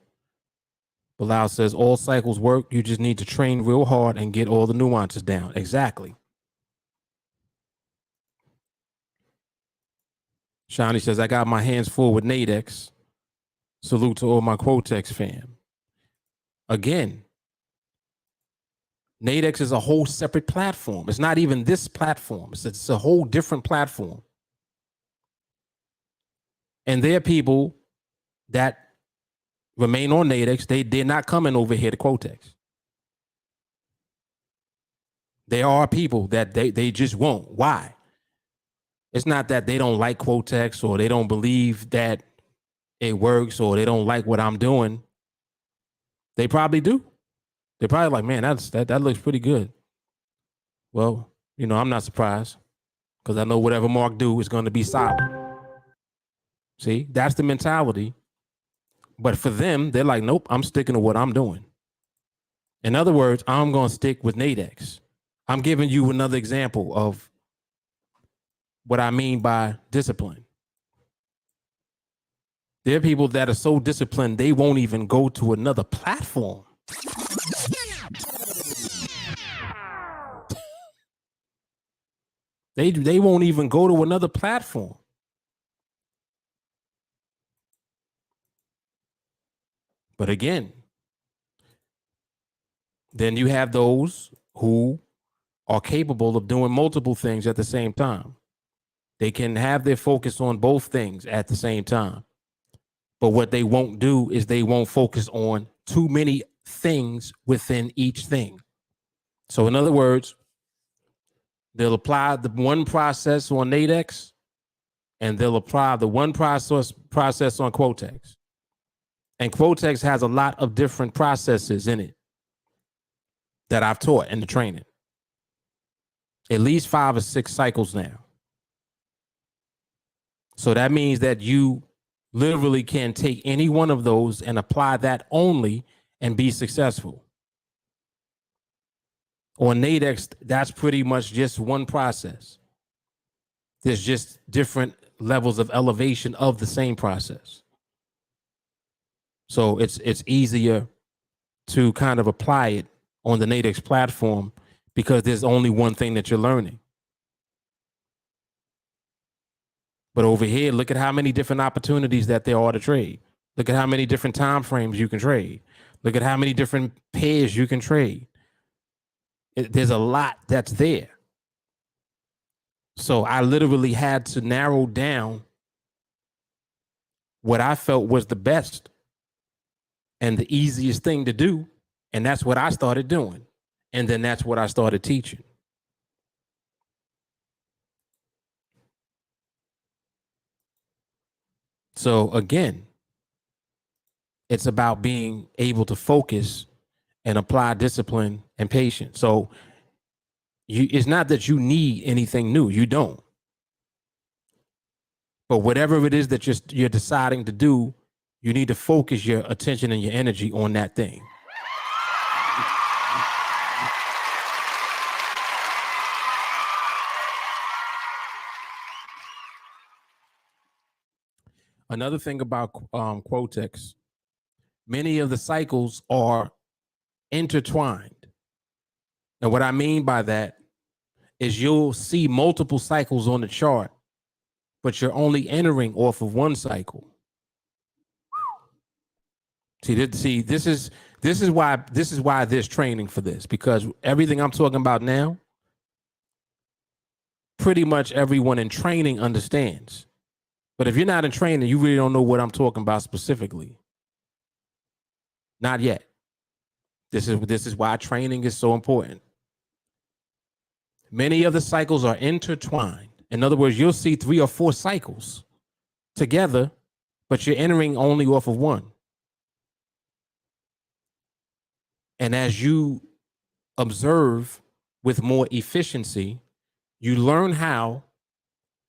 Bilal says all cycles work. You just need to train real hard and get all the nuances down. Exactly. Shani says, I got my hands full with Nadex. Salute to all my Quotex fam. Again, Nadex is a whole separate platform. It's not even this platform. It's a whole different platform. And there are people that remain on Nadex. They're not coming over here to Quotex. There are people that they just won't. Why? It's not that they don't like Quotex or they don't believe that it works or they don't like what I'm doing. They probably do. They're probably like, man, that looks pretty good. Well, I'm not surprised because I know whatever Mark do is going to be solid. See, that's the mentality. But for them, they're like, nope, I'm sticking to what I'm doing. In other words, I'm going to stick with Nadex. I'm giving you another example of what I mean by discipline. There are people that are so disciplined, they won't even go to another platform. They won't even go to another platform. But again, then you have those who are capable of doing multiple things at the same time. They can have their focus on both things at the same time. But what they won't do is they won't focus on too many things within each thing. So in other words, they'll apply the one process on Nadex and they'll apply the one process on Quotex. And Quotex has a lot of different processes in it that I've taught in the training. At least 5 or 6 cycles now. So that means that you literally can take any one of those and apply that only and be successful. On Nadex, that's pretty much just one process. There's just different levels of elevation of the same process. So it's easier to kind of apply it on the Nadex platform because there's only one thing that you're learning. But over here, look at how many different opportunities that there are to trade. Look at how many different time frames you can trade. Look at how many different pairs you can trade. There's a lot that's there. So I literally had to narrow down what I felt was the best and the easiest thing to do. And that's what I started doing. And then that's what I started teaching. So again, it's about being able to focus and apply discipline and patience. So it's not that you need anything new. You don't. But whatever it is that you're deciding to do, you need to focus your attention and your energy on that thing. Another thing about Quotex, many of the cycles are intertwined. And what I mean by that is you'll see multiple cycles on the chart, but you're only entering off of one cycle. This is why there's training for this, because everything I'm talking about now, pretty much everyone in training understands. But if you're not in training, you really don't know what I'm talking about specifically. Not yet. This is why training is so important. Many of the cycles are intertwined. In other words, you'll see 3 or 4 cycles together, but you're entering only off of one. And as you observe with more efficiency, you learn how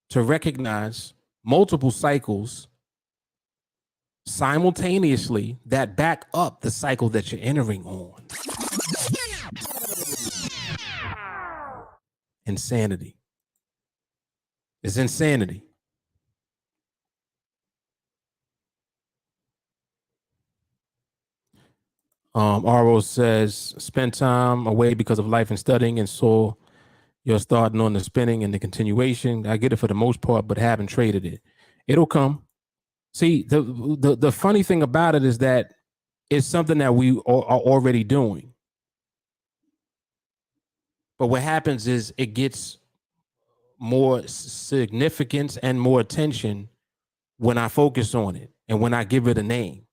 to recognize multiple cycles simultaneously that back up the cycle that you're entering on. Insanity. It's insanity. RO says, spend time away because of life and studying, and saw you're starting on the spinning and the continuation. I get it for the most part, but haven't traded it. It'll come. See, the funny thing about it is that it's something that we are already doing. But what happens is it gets more significance and more attention when I focus on it and when I give it a name.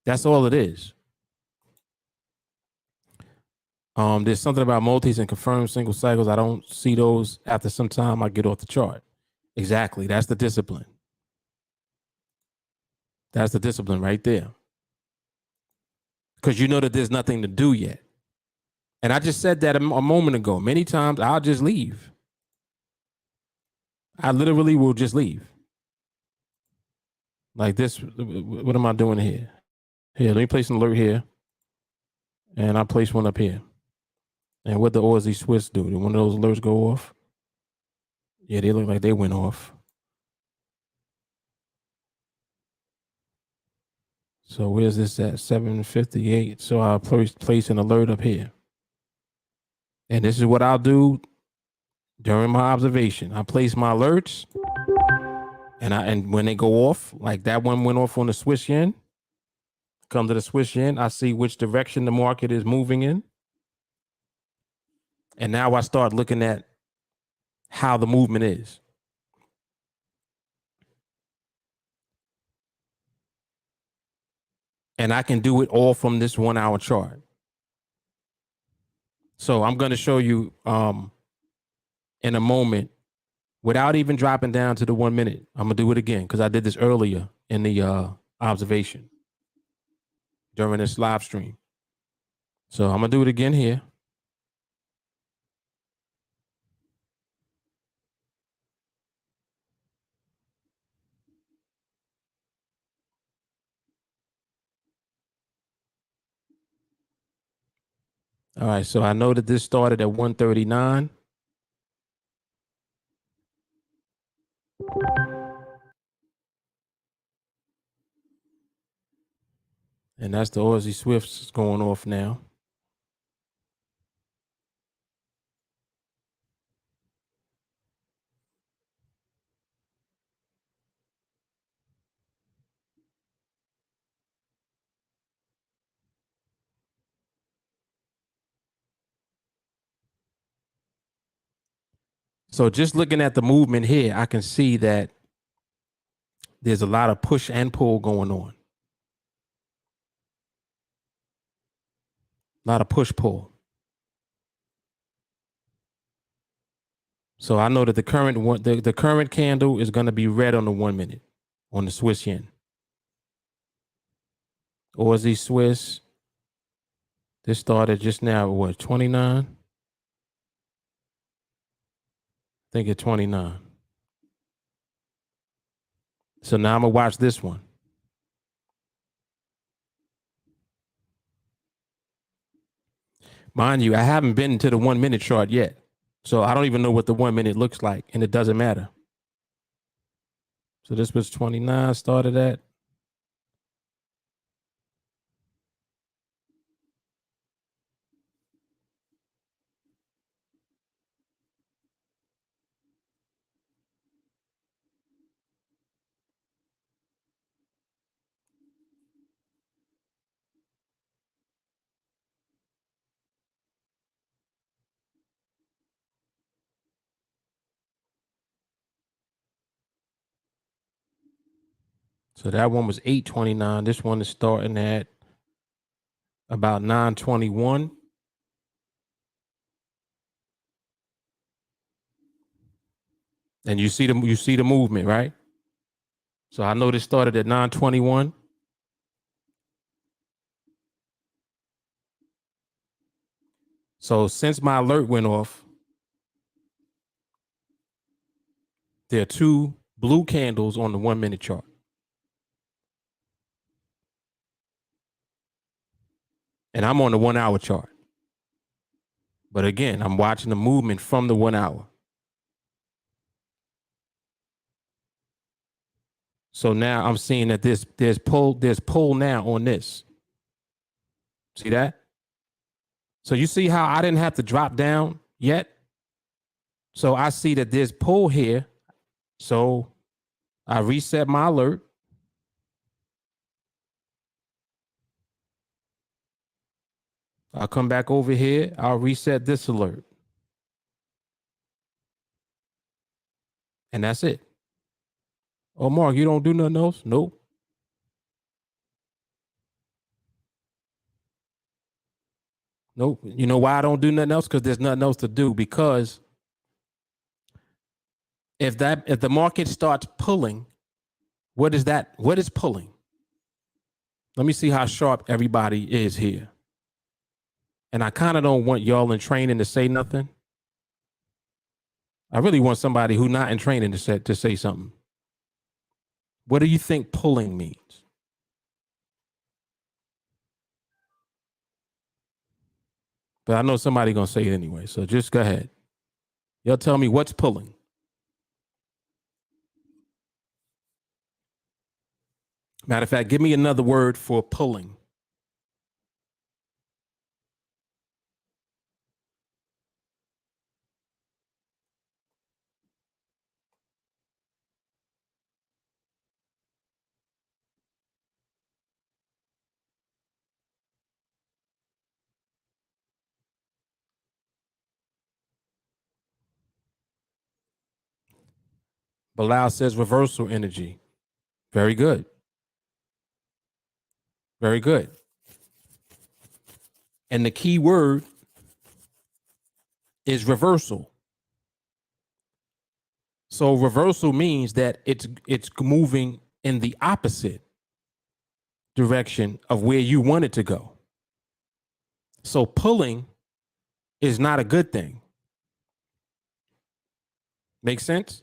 That's all it is. There's something about multis and confirmed single cycles. I don't see those. After some time, I get off the chart. Exactly. That's the discipline. That's the discipline right there. Because you know that there's nothing to do yet. And I just said that a moment ago. Many times I'll just leave. I literally will just leave. Like this. What am I doing here? Here, let me place an alert here. And I place one up here. And what the Aussie Swiss do? Did one of those alerts go off? Yeah, they look like they went off. So where's this at? 7:58. So I'll place an alert up here. And this is what I'll do during my observation. I place my alerts, and when they go off, like that one went off on the Swiss yen, come to the Swiss yen, I see which direction the market is moving in. And now I start looking at how the movement is. And I can do it all from this 1 hour chart. So I'm going to show you in a moment without even dropping down to the 1 minute. I'm going to do it again because I did this earlier in the observation during this live stream. So I'm going to do it again here. All right, so I know that this started at 139. And that's the Aussie Swifts going off now. So just looking at the movement here, I can see that there's a lot of push and pull going on. A lot of push pull. So I know that the current candle is going to be red on the 1 minute on the Swiss yen. Aussie Swiss. This started just now, what, 29? I think it's 29. So now I'm going to watch this one. Mind you, I haven't been to the 1 minute chart yet. So I don't even know what the 1 minute looks like, and it doesn't matter. So this was 29 started at. So that one was 829. This one is starting at about 921. And you see the movement, right? So I know this started at 921. So since my alert went off, there are two blue candles on the 1 minute chart. And I'm on the 1 hour chart. But again, I'm watching the movement from the 1 hour. So now I'm seeing that there's pull now on this. See that? So you see how I didn't have to drop down yet? So I see that there's pull here. So I reset my alert. I'll come back over here. I'll reset this alert. And that's it. Oh, Mark, you don't do nothing else? Nope. Nope. You know why I don't do nothing else? Because there's nothing else to do. Because if the market starts pulling, what is that? What is pulling? Let me see how sharp everybody is here. And I kind of don't want y'all in training to say nothing. I really want somebody who not in training to say something. What do you think pulling means? But I know somebody gonna say it anyway, so just go ahead. Y'all tell me what's pulling. Matter of fact, give me another word for pulling. Bilal says reversal energy. Very good. Very good. And the key word is reversal. So reversal means that it's moving in the opposite direction of where you want it to go. So pulling is not a good thing. Make sense?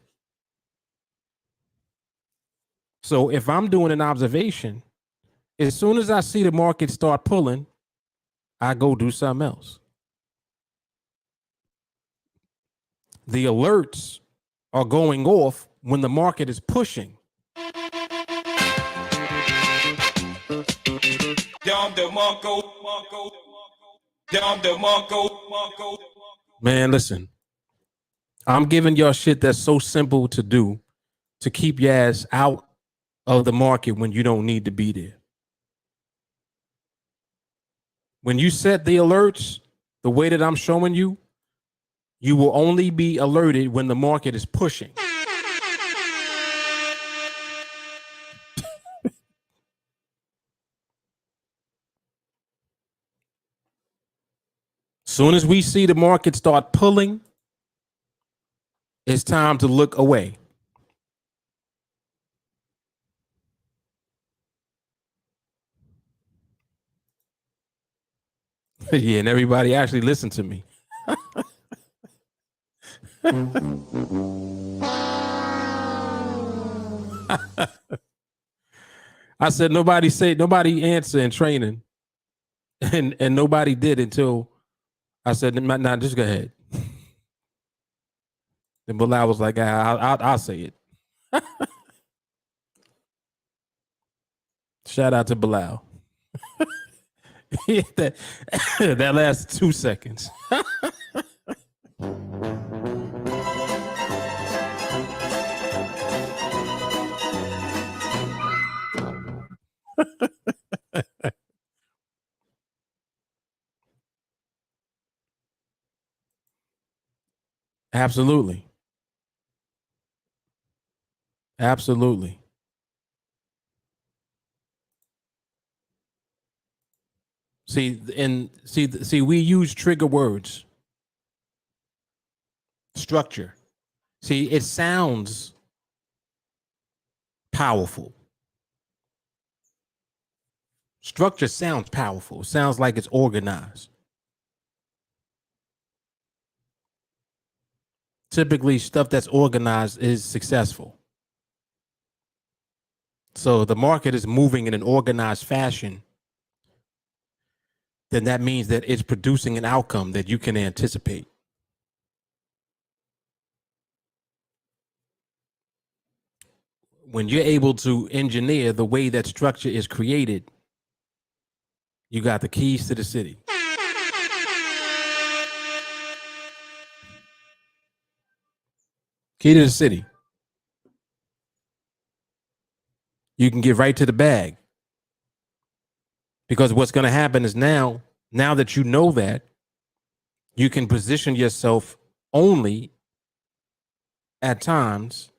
So if I'm doing an observation, as soon as I see the market start pulling, I go do something else. The alerts are going off when the market is pushing. Man, listen. I'm giving y'all shit that's so simple to do to keep your ass out of the market when you don't need to be there. When you set the alerts the way that I'm showing you, you will only be alerted when the market is pushing. Soon as we see the market start pulling, it's time to look away. Yeah, and everybody actually listened to me. I said nobody answer in training, and nobody did until I said, "Nah, just go ahead." Then Bilal was like, "I'll say it." Shout out to Bilal. that, that lasts 2 seconds. Absolutely. Absolutely. See, we use trigger words. Structure. See, it sounds powerful. Structure sounds powerful. It sounds like it's organized. Typically, stuff that's organized is successful. So the market is moving in an organized fashion, then that means that it's producing an outcome that you can anticipate. When you're able to engineer the way that structure is created, you got the keys to the city. Key to the city. You can get right to the bag. Because what's going to happen is now that you know that, you can position yourself only at times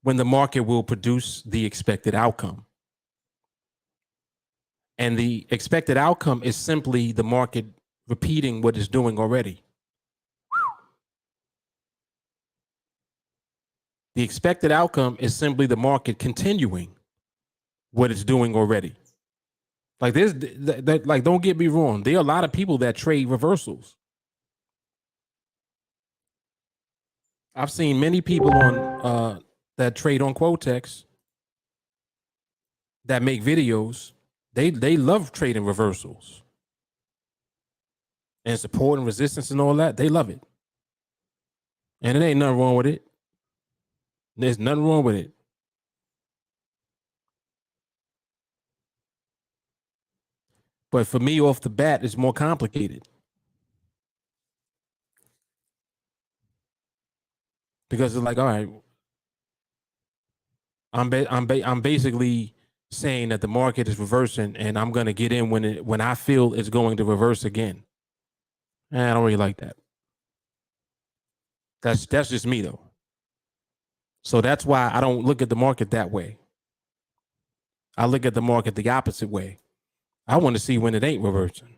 when the market will produce the expected outcome. And the expected outcome is simply the market repeating what it's doing already. The expected outcome is simply the market continuing what it's doing already. Like this, like, don't get me wrong. There are a lot of people that trade reversals. I've seen many people on that trade on Quotex that make videos. They love trading reversals and support and resistance and all that. They love it, and it ain't nothing wrong with it. There's nothing wrong with it. But for me, off the bat, it's more complicated because it's like, all right, I'm basically saying that the market is reversing, and I'm going to get in when I feel it's going to reverse again. I don't really like that. That's just me though. So that's why I don't look at the market that way. I look at the market the opposite way. I want to see when it ain't reversing.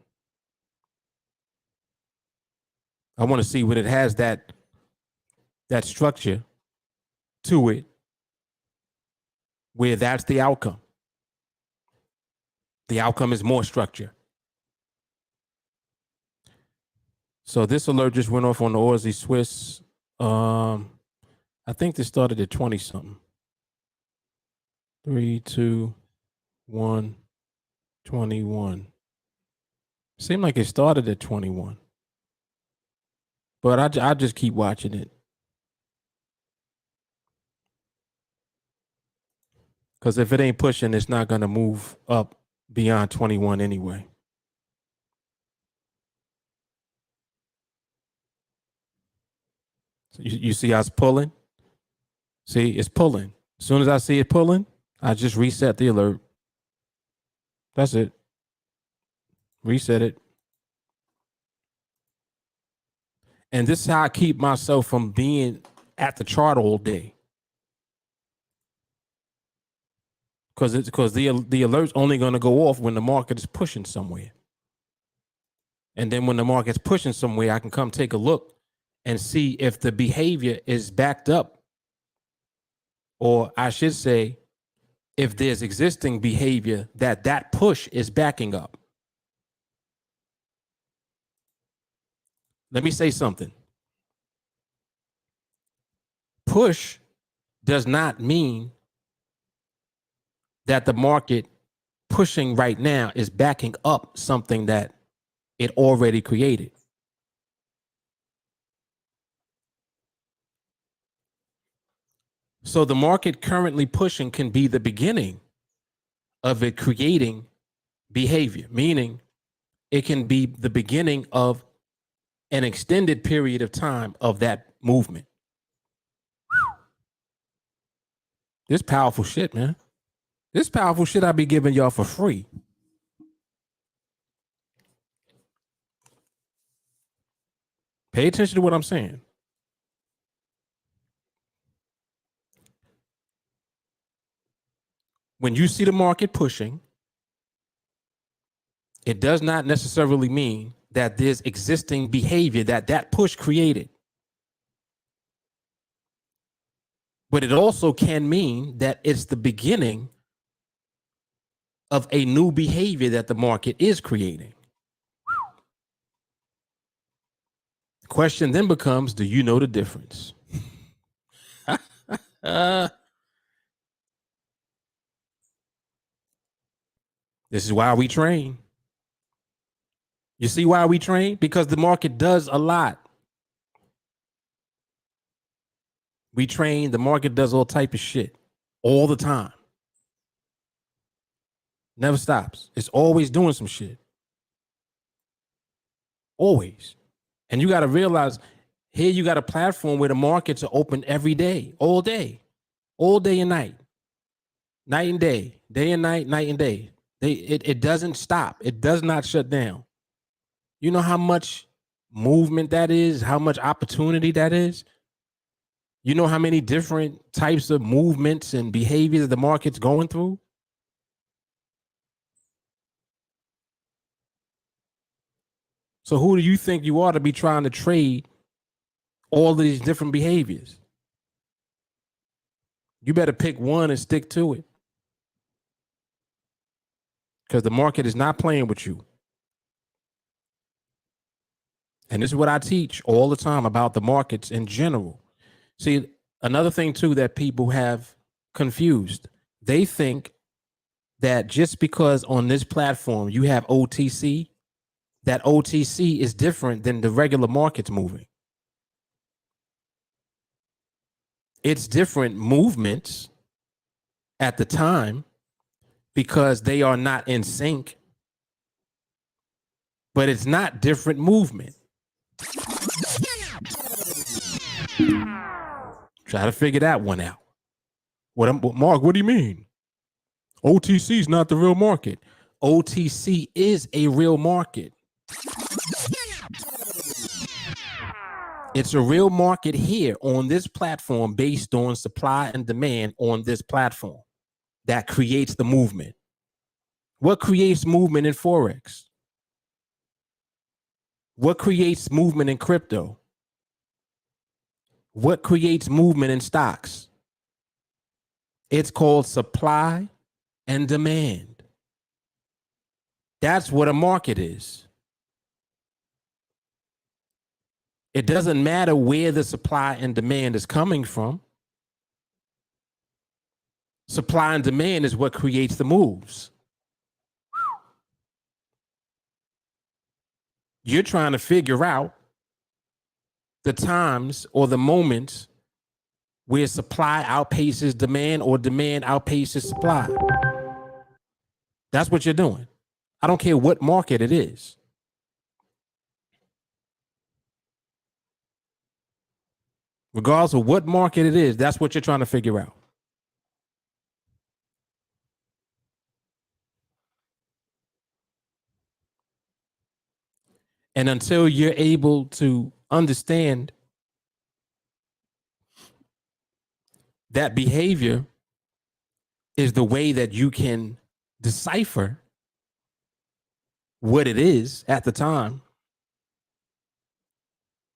I want to see when it has that structure to it where that's the outcome. The outcome is more structure. So this alert just went off on the Aussie Swiss. I think this started at 20 something. 3, 2, 1, 21. Seemed like it started at 21. But I just keep watching it. Because if it ain't pushing, it's not going to move up beyond 21 anyway. So you see how it's pulling? See, it's pulling. As soon as I see it pulling, I just reset the alert. That's it. Reset it. And this is how I keep myself from being at the chart all day. Because the alert's only going to go off when the market is pushing somewhere. And then when the market's pushing somewhere, I can come take a look and see if the behavior is backed up. Or I should say, if there's existing behavior that push is backing up. Let me say something. Push does not mean that the market pushing right now is backing up something that it already created. So the market currently pushing can be the beginning of it creating behavior, meaning it can be the beginning of an extended period of time of that movement. This powerful shit, man. This powerful shit I be giving y'all for free. Pay attention to what I'm saying. When you see the market pushing, it does not necessarily mean that there's existing behavior that push created. But it also can mean that it's the beginning of a new behavior that the market is creating. The question then becomes, do you know the difference? This is why we train. You see why we train? Because the market does a lot. We train, the market does all type of shit all the time. Never stops. It's always doing some shit. Always. And you got to realize here you got a platform where the markets are open every day and night, night and day and night, night and day. It doesn't stop. It does not shut down. You know how much movement that is, how much opportunity that is? You know how many different types of movements and behaviors the market's going through? So who do you think you are to be trying to trade all of these different behaviors? You better pick one and stick to it. Because the market is not playing with you. And this is what I teach all the time about the markets in general. See, another thing too that people have confused, they think that just because on this platform you have OTC, that OTC is different than the regular markets moving. It's different movements at the time because they are not in sync, but it's not different movement. Try to figure that one out. Mark, what do you mean? OTC is not the real market. OTC is a real market. It's a real market here on this platform based on supply and demand on this platform that creates the movement. What creates movement in Forex? What creates movement in crypto? What creates movement in stocks? It's called supply and demand. That's what a market is. It doesn't matter where the supply and demand is coming from. Supply and demand is what creates the moves. You're trying to figure out the times or the moments where supply outpaces demand or demand outpaces supply. That's what you're doing. I don't care what market it is. Regardless of what market it is, that's what you're trying to figure out. And until you're able to understand that behavior is the way that you can decipher what it is at the time,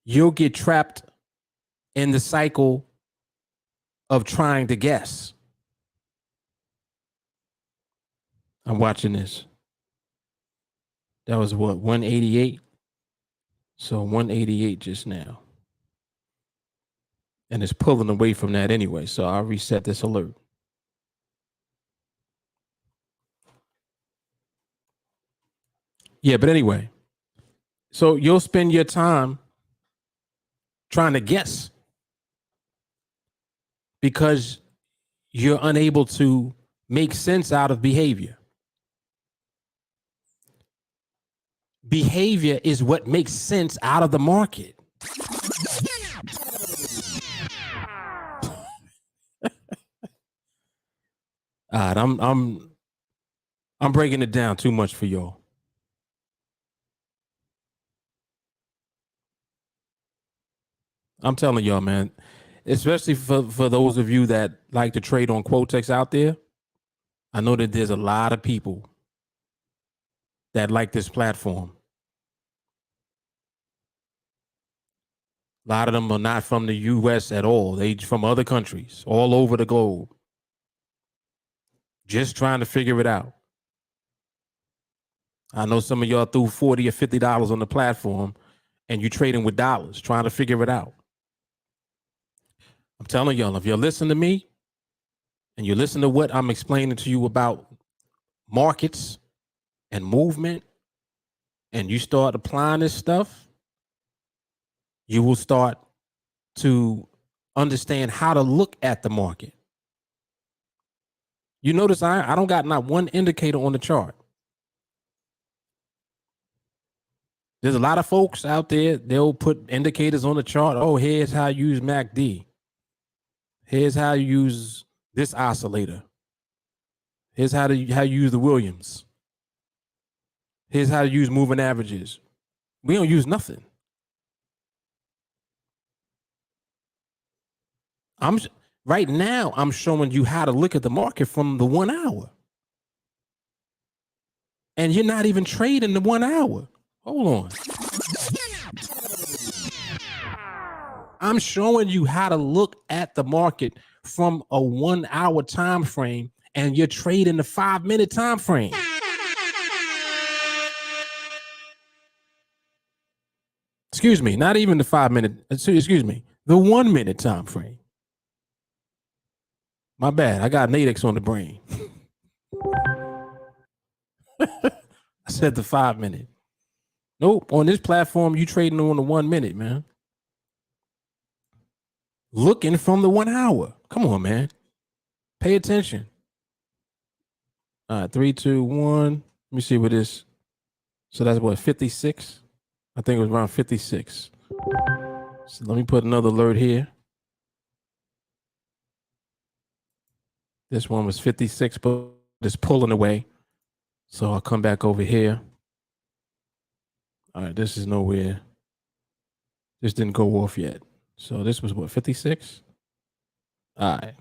you'll get trapped in the cycle of trying to guess. I'm watching this. That was what, 188? So 188 just now. And it's pulling away from that anyway. So I'll reset this alert. Yeah, but anyway. So you'll spend your time trying to guess because you're unable to make sense out of behavior. Behavior is what makes sense out of the market. All right, I'm breaking it down too much for y'all. I'm telling y'all, man, especially for those of you that like to trade on Quotex out there. I know that there's a lot of people that like this platform. A lot of them are not from the US at all. They from other countries all over the globe. Just trying to figure it out. I know some of y'all threw $40 or $50 on the platform and you trading with dollars, trying to figure it out. I'm telling y'all, if you listen to me and you listen to what I'm explaining to you about markets and movement, and you start applying this stuff, you will start to understand how to look at the market. You notice I don't got not one indicator on the chart. There's a lot of folks out there, they'll put indicators on the chart. Oh, here's how you use MACD. Here's how you use this oscillator. Here's how you use the Williams. Here's how to use moving averages. We don't use nothing. Right now, I'm showing you how to look at the market from the 1 hour. And you're not even trading the 1 hour. Hold on. I'm showing you how to look at the market from a 1 hour time frame, and you're trading the 5-minute time frame. Excuse me, not even the 5-minute, excuse me, the 1 minute time frame. My bad, I got Nadex on the brain. I said the 5-minute. Nope, on this platform, you trading on the 1 minute, man. Looking from the 1 hour. Come on, man. Pay attention. All right, 3, 2, 1. Let me see what this. So that's what, 56? I think it was around 56. So let me put another alert here. This one was 56, but it's pulling away. So I'll come back over here. All right, this is nowhere. This didn't go off yet. So this was what, 56? All right.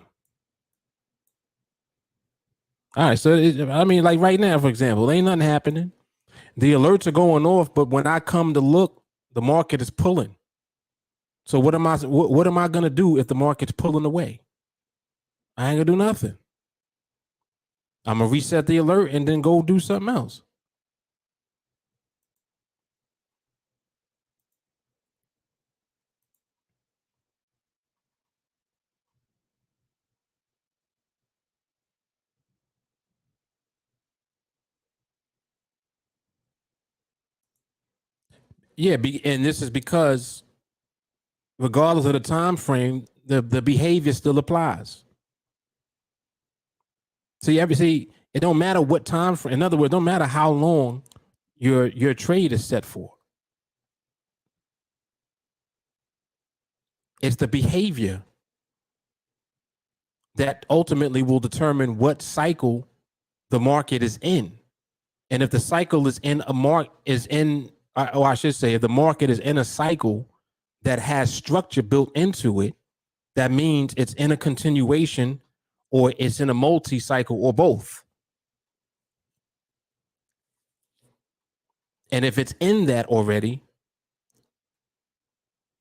All right, so I mean, like right now, for example, ain't nothing happening. The alerts are going off, but when I come to look, the market is pulling. So what am I gonna do if the market's pulling away? I ain't gonna do nothing. I'm gonna reset the alert and then go do something else. Yeah, and this is because regardless of the time frame, the behavior still applies. See, it don't matter what time frame. In other words, it don't matter how long your trade is set for. It's the behavior that ultimately will determine what cycle the market is in. And if the cycle is in or I should say, if the market is in a cycle that has structure built into it, that means it's in a continuation or it's in a multi-cycle or both. And if it's in that already,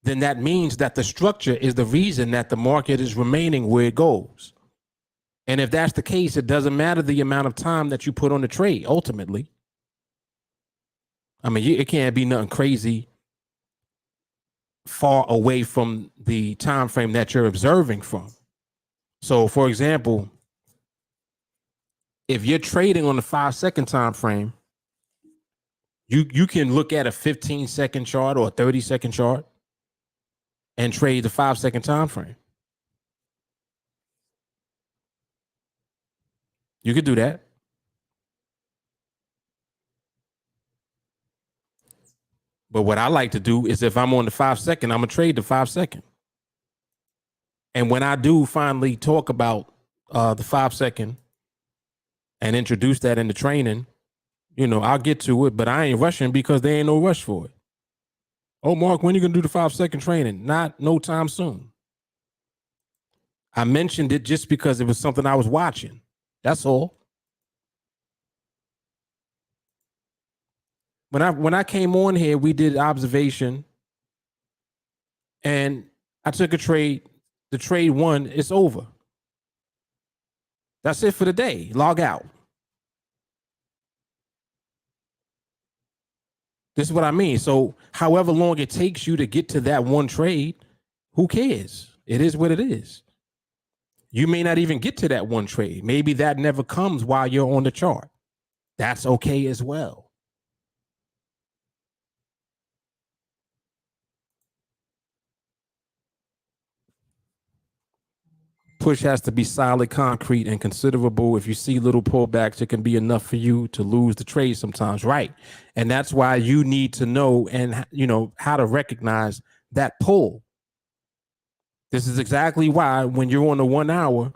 then that means that the structure is the reason that the market is remaining where it goes. And if that's the case, it doesn't matter the amount of time that you put on the trade, ultimately. I mean, it can't be nothing crazy far away from the time frame that you're observing from. So, for example, if you're trading on the 5-second time frame, you can look at a 15-second chart or a 30-second chart and trade the 5-second time frame. You could do that. But what I like to do is if I'm on the 5 second, I'm going to trade the 5 second. And when I do finally talk about the 5 second and introduce that in the training, you know, I'll get to it, but I ain't rushing because there ain't no rush for it. Oh, Mark, when you going to do the 5 second training? Not no time soon. I mentioned it just because it was something I was watching. That's all. When I came on here, we did observation and I took a trade. The trade won. It's over. That's it for the day. Log out. This is what I mean. So however long it takes you to get to that one trade, who cares? It is what it is. You may not even get to that one trade. Maybe that never comes while you're on the chart. That's okay as well. Push has to be solid, concrete, and considerable. If you see little pullbacks, it can be enough for you to lose the trade sometimes, right? And that's why you need to know and how to recognize that pull. This is exactly why when you're on the 1 hour,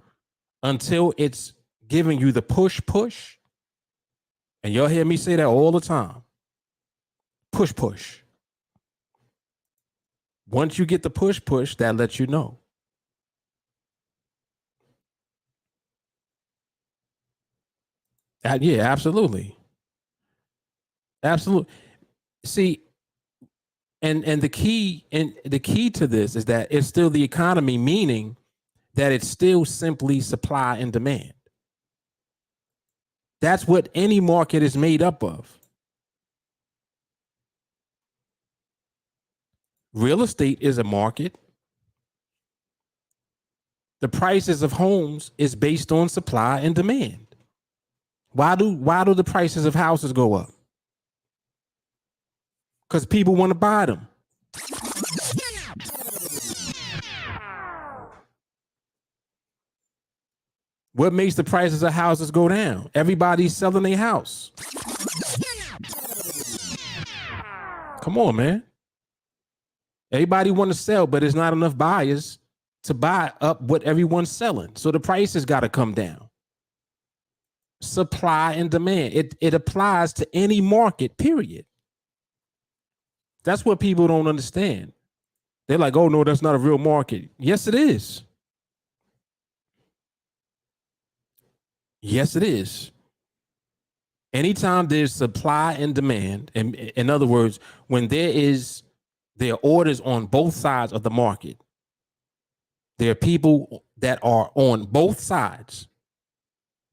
until it's giving you the push, and you'll hear me say that all the time. Push. Once you get the push, that lets you know. Yeah, absolutely. See, and the key to this is that it's still the economy, meaning that it's still simply supply and demand. That's what any market is made up of. Real estate is a market. The prices of homes is based on supply and demand. Why do the prices of houses go up? Because people want to buy them. What makes the prices of houses go down? Everybody's selling their house. Come on, man. Everybody want to sell, but there's not enough buyers to buy up what everyone's selling. So the prices got to come down. Supply and demand. It applies to any market, period. That's what people don't understand. They're like, oh, no, that's not a real market. Yes, it is. Yes, it is. Anytime there's supply and demand, and in other words, when there are orders on both sides of the market, there are people that are on both sides.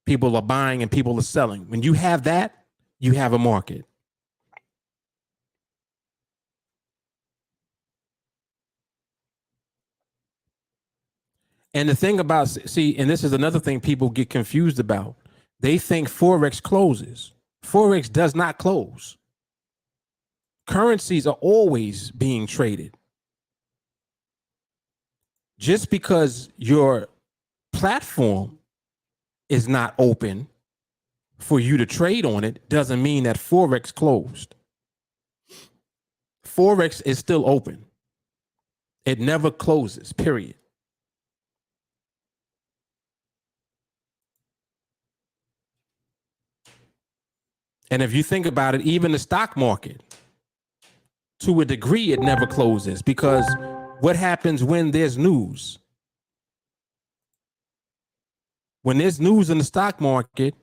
People are buying and people are selling. When you have that, you have a market. And the thing about, and this is another thing people get confused about. They think Forex closes. Forex does not close. Currencies are always being traded. Just because your platform is not open for you to trade on it doesn't mean that Forex closed. Forex is still open. It never closes, period. And if you think about it, even the stock market, to a degree, it never closes, because what happens when there's news? When there's news in the stock market,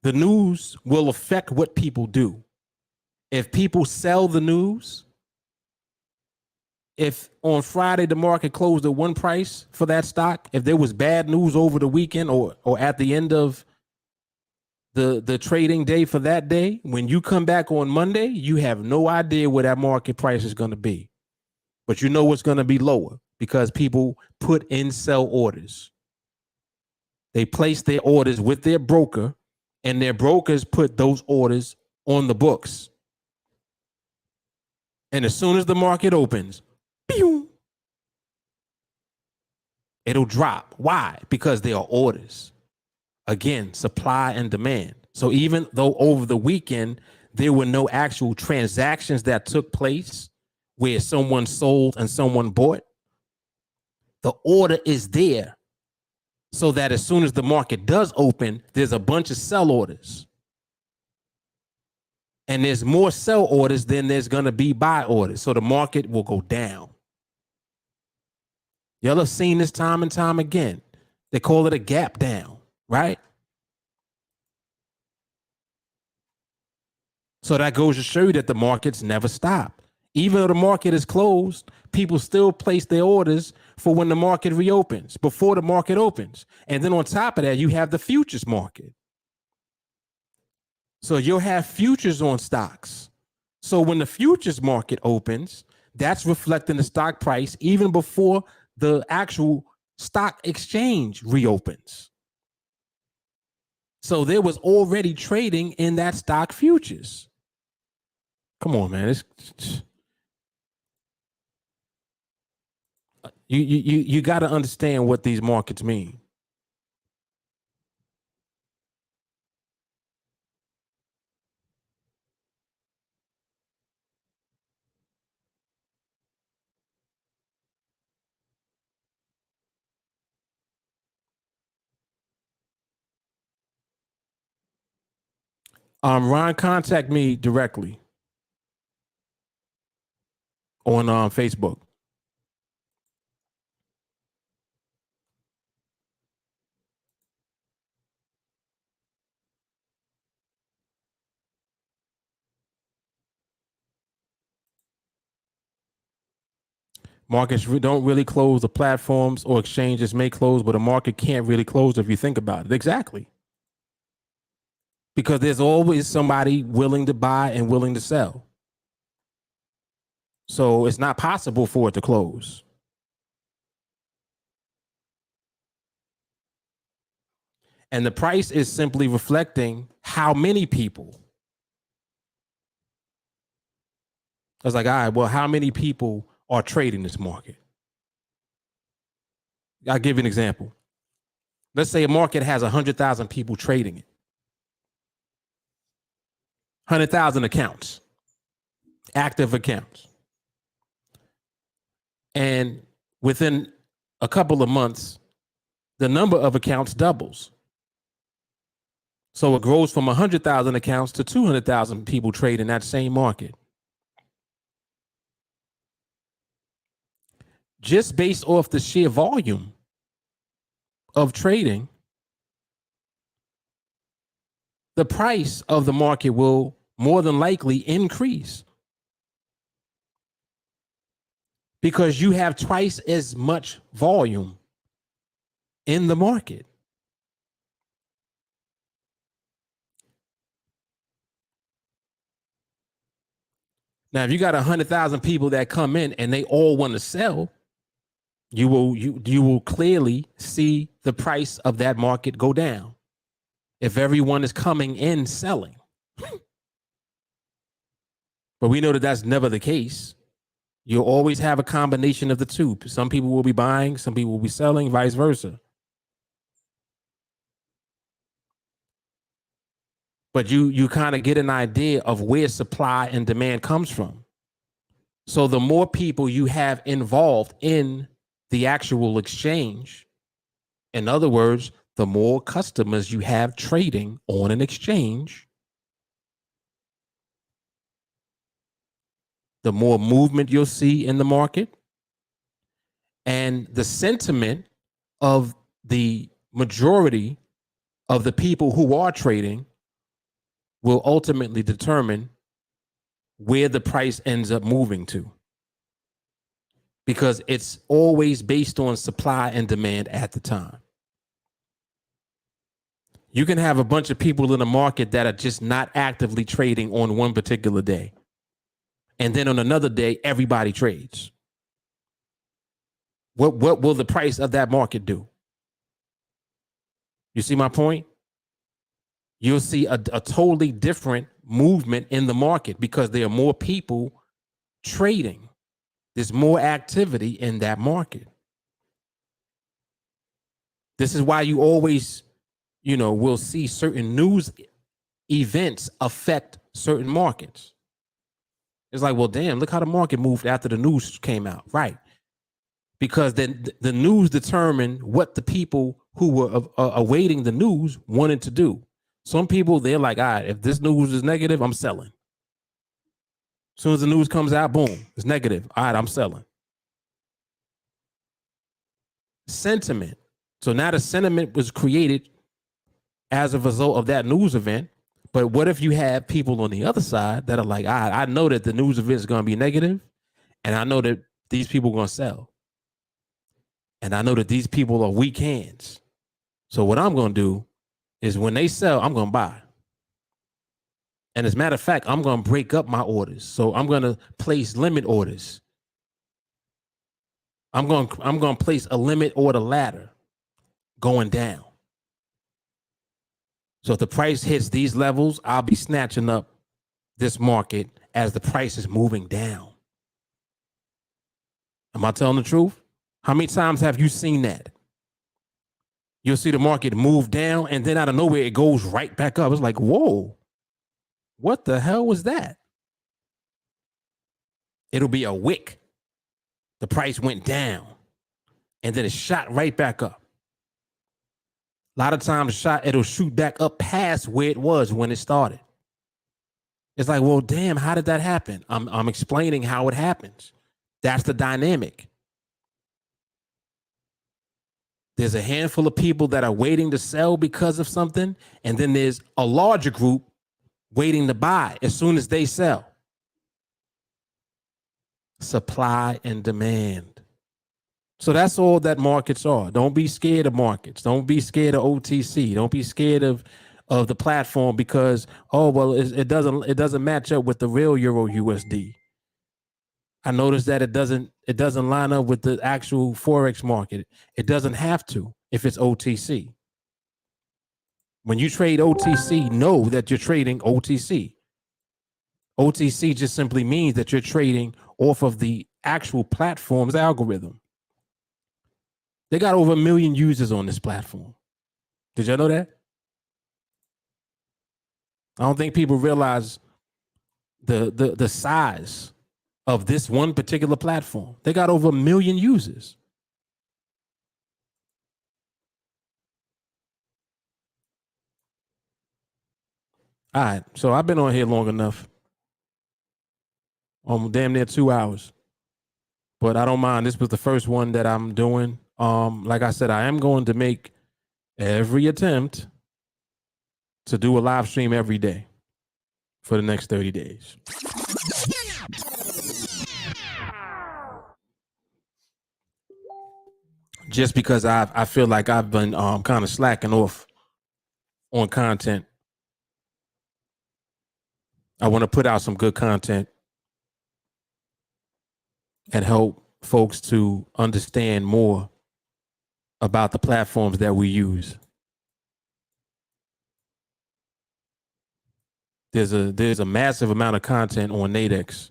the news will affect what people do. If people sell the news, if on Friday the market closed at one price for that stock, if there was bad news over the weekend or at the end of the trading day for that day, when you come back on Monday, you have no idea where that market price is going to be. But you know it's going to be lower because people put in sell orders. They place their orders with their broker, and their brokers put those orders on the books. And as soon as the market opens, pew, it'll drop. Why? Because there are orders. Again, supply and demand. So even though over the weekend, there were no actual transactions that took place where someone sold and someone bought, the order is there so that as soon as the market does open, there's a bunch of sell orders. And there's more sell orders than there's going to be buy orders. So the market will go down. Y'all have seen this time and time again. They call it a gap down, right? So that goes to show you that the markets never stop. Even though the market is closed, people still place their orders for when the market reopens, before the market opens. And then on top of that, you have the futures market. So you'll have futures on stocks. So when the futures market opens, that's reflecting the stock price even before the actual stock exchange reopens. So there was already trading in that stock futures. Come on, man. You got to understand what these markets mean. Ron, contact me directly on Facebook. Markets don't really close. The platforms or exchanges may close, but a market can't really close if you think about it. Exactly. Because there's always somebody willing to buy and willing to sell. So it's not possible for it to close. And the price is simply reflecting how many people. I was like, all right, well, how many people are trading this market? I'll give you an example. Let's say a market has 100,000 people trading it. 100,000 accounts, active accounts. And within a couple of months, the number of accounts doubles. So it grows from 100,000 accounts to 200,000 people trade in that same market. Just based off the sheer volume of trading, the price of the market will more than likely increase because you have twice as much volume in the market. Now, if you got 100,000 people that come in and they all want to sell, you will clearly see the price of that market go down if everyone is coming in selling. But we know that that's never the case. You'll always have a combination of the two. Some people will be buying, some people will be selling, vice versa. But you kind of get an idea of where supply and demand comes from. So the more people you have involved in the actual exchange, in other words, the more customers you have trading on an exchange, the more movement you'll see in the market, and the sentiment of the majority of the people who are trading will ultimately determine where the price ends up moving to. Because it's always based on supply and demand at the time. You can have a bunch of people in the market that are just not actively trading on one particular day. And then on another day, everybody trades. What will the price of that market do? You see my point? You'll see a totally different movement in the market because there are more people trading. There's more activity in that market. This is why you always we'll see certain news events affect certain markets. It's like, well, damn, look how the market moved after the news came out. Right. Because then the news determined what the people who were awaiting the news wanted to do. Some people, they're like, all right, if this news is negative, I'm selling. As soon as the news comes out, boom, it's negative. All right, I'm selling. Sentiment. So now the sentiment was created as a result of that news event. But what if you have people on the other side that are like, all right, I know that the news event is going to be negative, and I know that these people are going to sell. And I know that these people are weak hands. So what I'm going to do is when they sell, I'm going to buy. And as a matter of fact, I'm going to break up my orders. So I'm going to place limit orders. I'm going to place a limit order ladder going down. So if the price hits these levels, I'll be snatching up this market as the price is moving down. Am I telling the truth? How many times have you seen that? You'll see the market move down and then out of nowhere, it goes right back up. It's like, whoa, what the hell was that? It'll be a wick. The price went down and then it shot right back up. A lot of times it'll shoot back up past where it was when it started. It's like, well, damn, how did that happen? I'm explaining how it happens. That's the dynamic. There's a handful of people that are waiting to sell because of something, and then there's a larger group waiting to buy as soon as they sell. Supply and demand. So that's all that markets are. Don't be scared of markets. Don't be scared of OTC. Don't be scared of the platform because, oh, well, it doesn't match up with the real Euro USD. I noticed that it doesn't line up with the actual Forex market. It doesn't have to if it's OTC. When you trade OTC, know that you're trading OTC. OTC just simply means that you're trading off of the actual platform's algorithm. They got over 1 million users on this platform. Did y'all know that? I don't think people realize the size of this one particular platform. They got over 1 million users. All right, so I've been on here long enough. Damn near 2 hours. But I don't mind. This was the first one that I'm doing. Like I said, I am going to make every attempt to do a live stream every day for the next 30 days. Just because I feel like I've been kind of slacking off on content. I want to put out some good content and help folks to understand more about the platforms that we use. There's a massive amount of content on Nadex.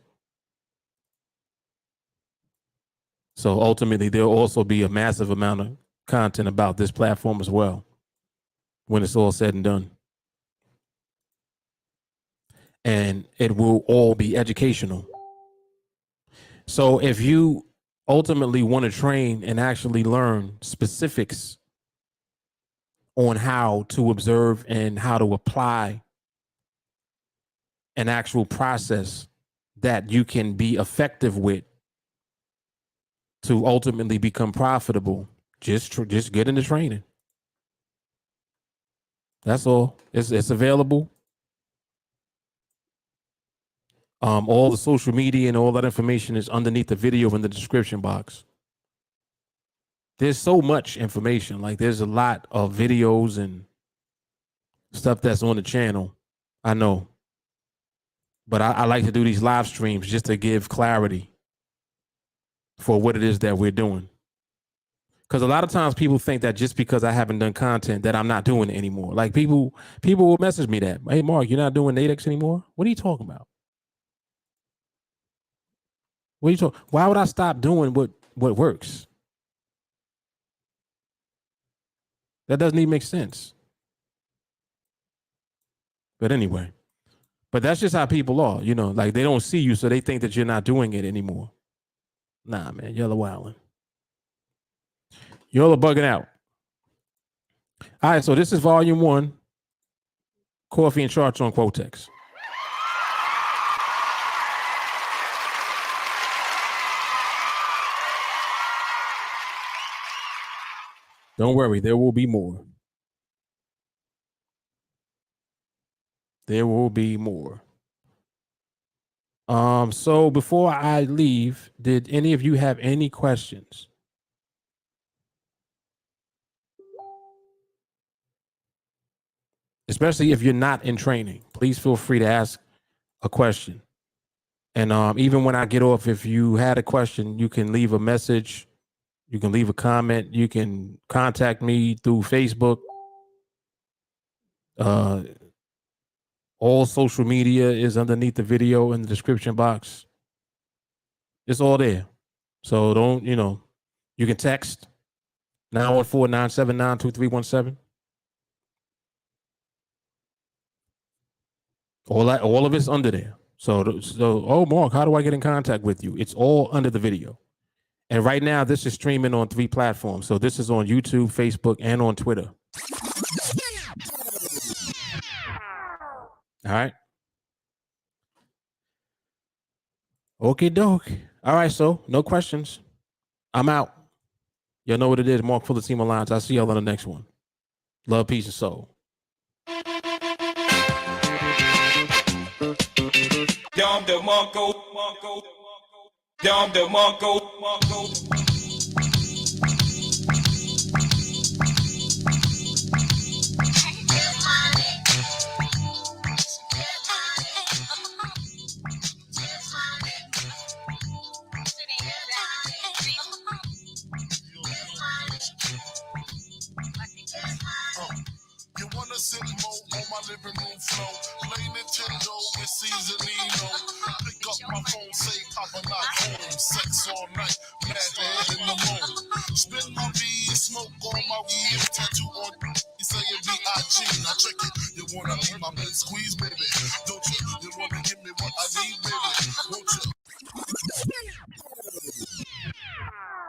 So ultimately, there'll also be a massive amount of content about this platform as well when it's all said and done. And it will all be educational. So if you ultimately want to train and actually learn specifics on how to observe and how to apply an actual process that you can be effective with to ultimately become profitable, just get into training. That's all. It's available. All the social media and all that information is underneath the video in the description box. There's so much information. Like there's a lot of videos and stuff that's on the channel. I know. But I like to do these live streams just to give clarity for what it is that we're doing. Because a lot of times people think that just because I haven't done content that I'm not doing it anymore. Like people will message me that, hey, Mark, you're not doing Nadex anymore? What are you talking about? What are you talking? Why would I stop doing what works? That doesn't even make sense. But anyway, but that's just how people are, you know, like they don't see you, so they think that you're not doing it anymore. Nah, man, y'all are wilding. Y'all are bugging out. All right, so this is volume 1, Coffee and Charts on Quotex. Don't worry, there will be more. There will be more. So before I leave, did any of you have any questions? Especially if you're not in training, please feel free to ask a question. And even when I get off, if you had a question, you can leave a message, you can leave a comment, you can contact me through Facebook. All social media is underneath the video in the description box. It's all there. So don't, you can text 914-979-2317. All of it's under there. So, oh, Mark, how do I get in contact with you? It's all under the video. And right now, this is streaming on 3 platforms. So this is on YouTube, Facebook, and on Twitter. All right. Okie doke. All right, so no questions. I'm out. Y'all know what it is. Mark for the TeamAlliance. I'll see y'all on the next one. Love, peace, and soul. Dom the Monko. Dom the Monko. You wanna sit more on my living room floor? Play Nintendo with Seasonino. Pick up my phone, say Papa not home. Sex all night, mad head in the moon. Spin my beat, smoke all my weed. Tattoo on you say it B.I.G. Now check it. You wanna be my bed squeeze, baby? Don't you? You wanna give me what I need, baby?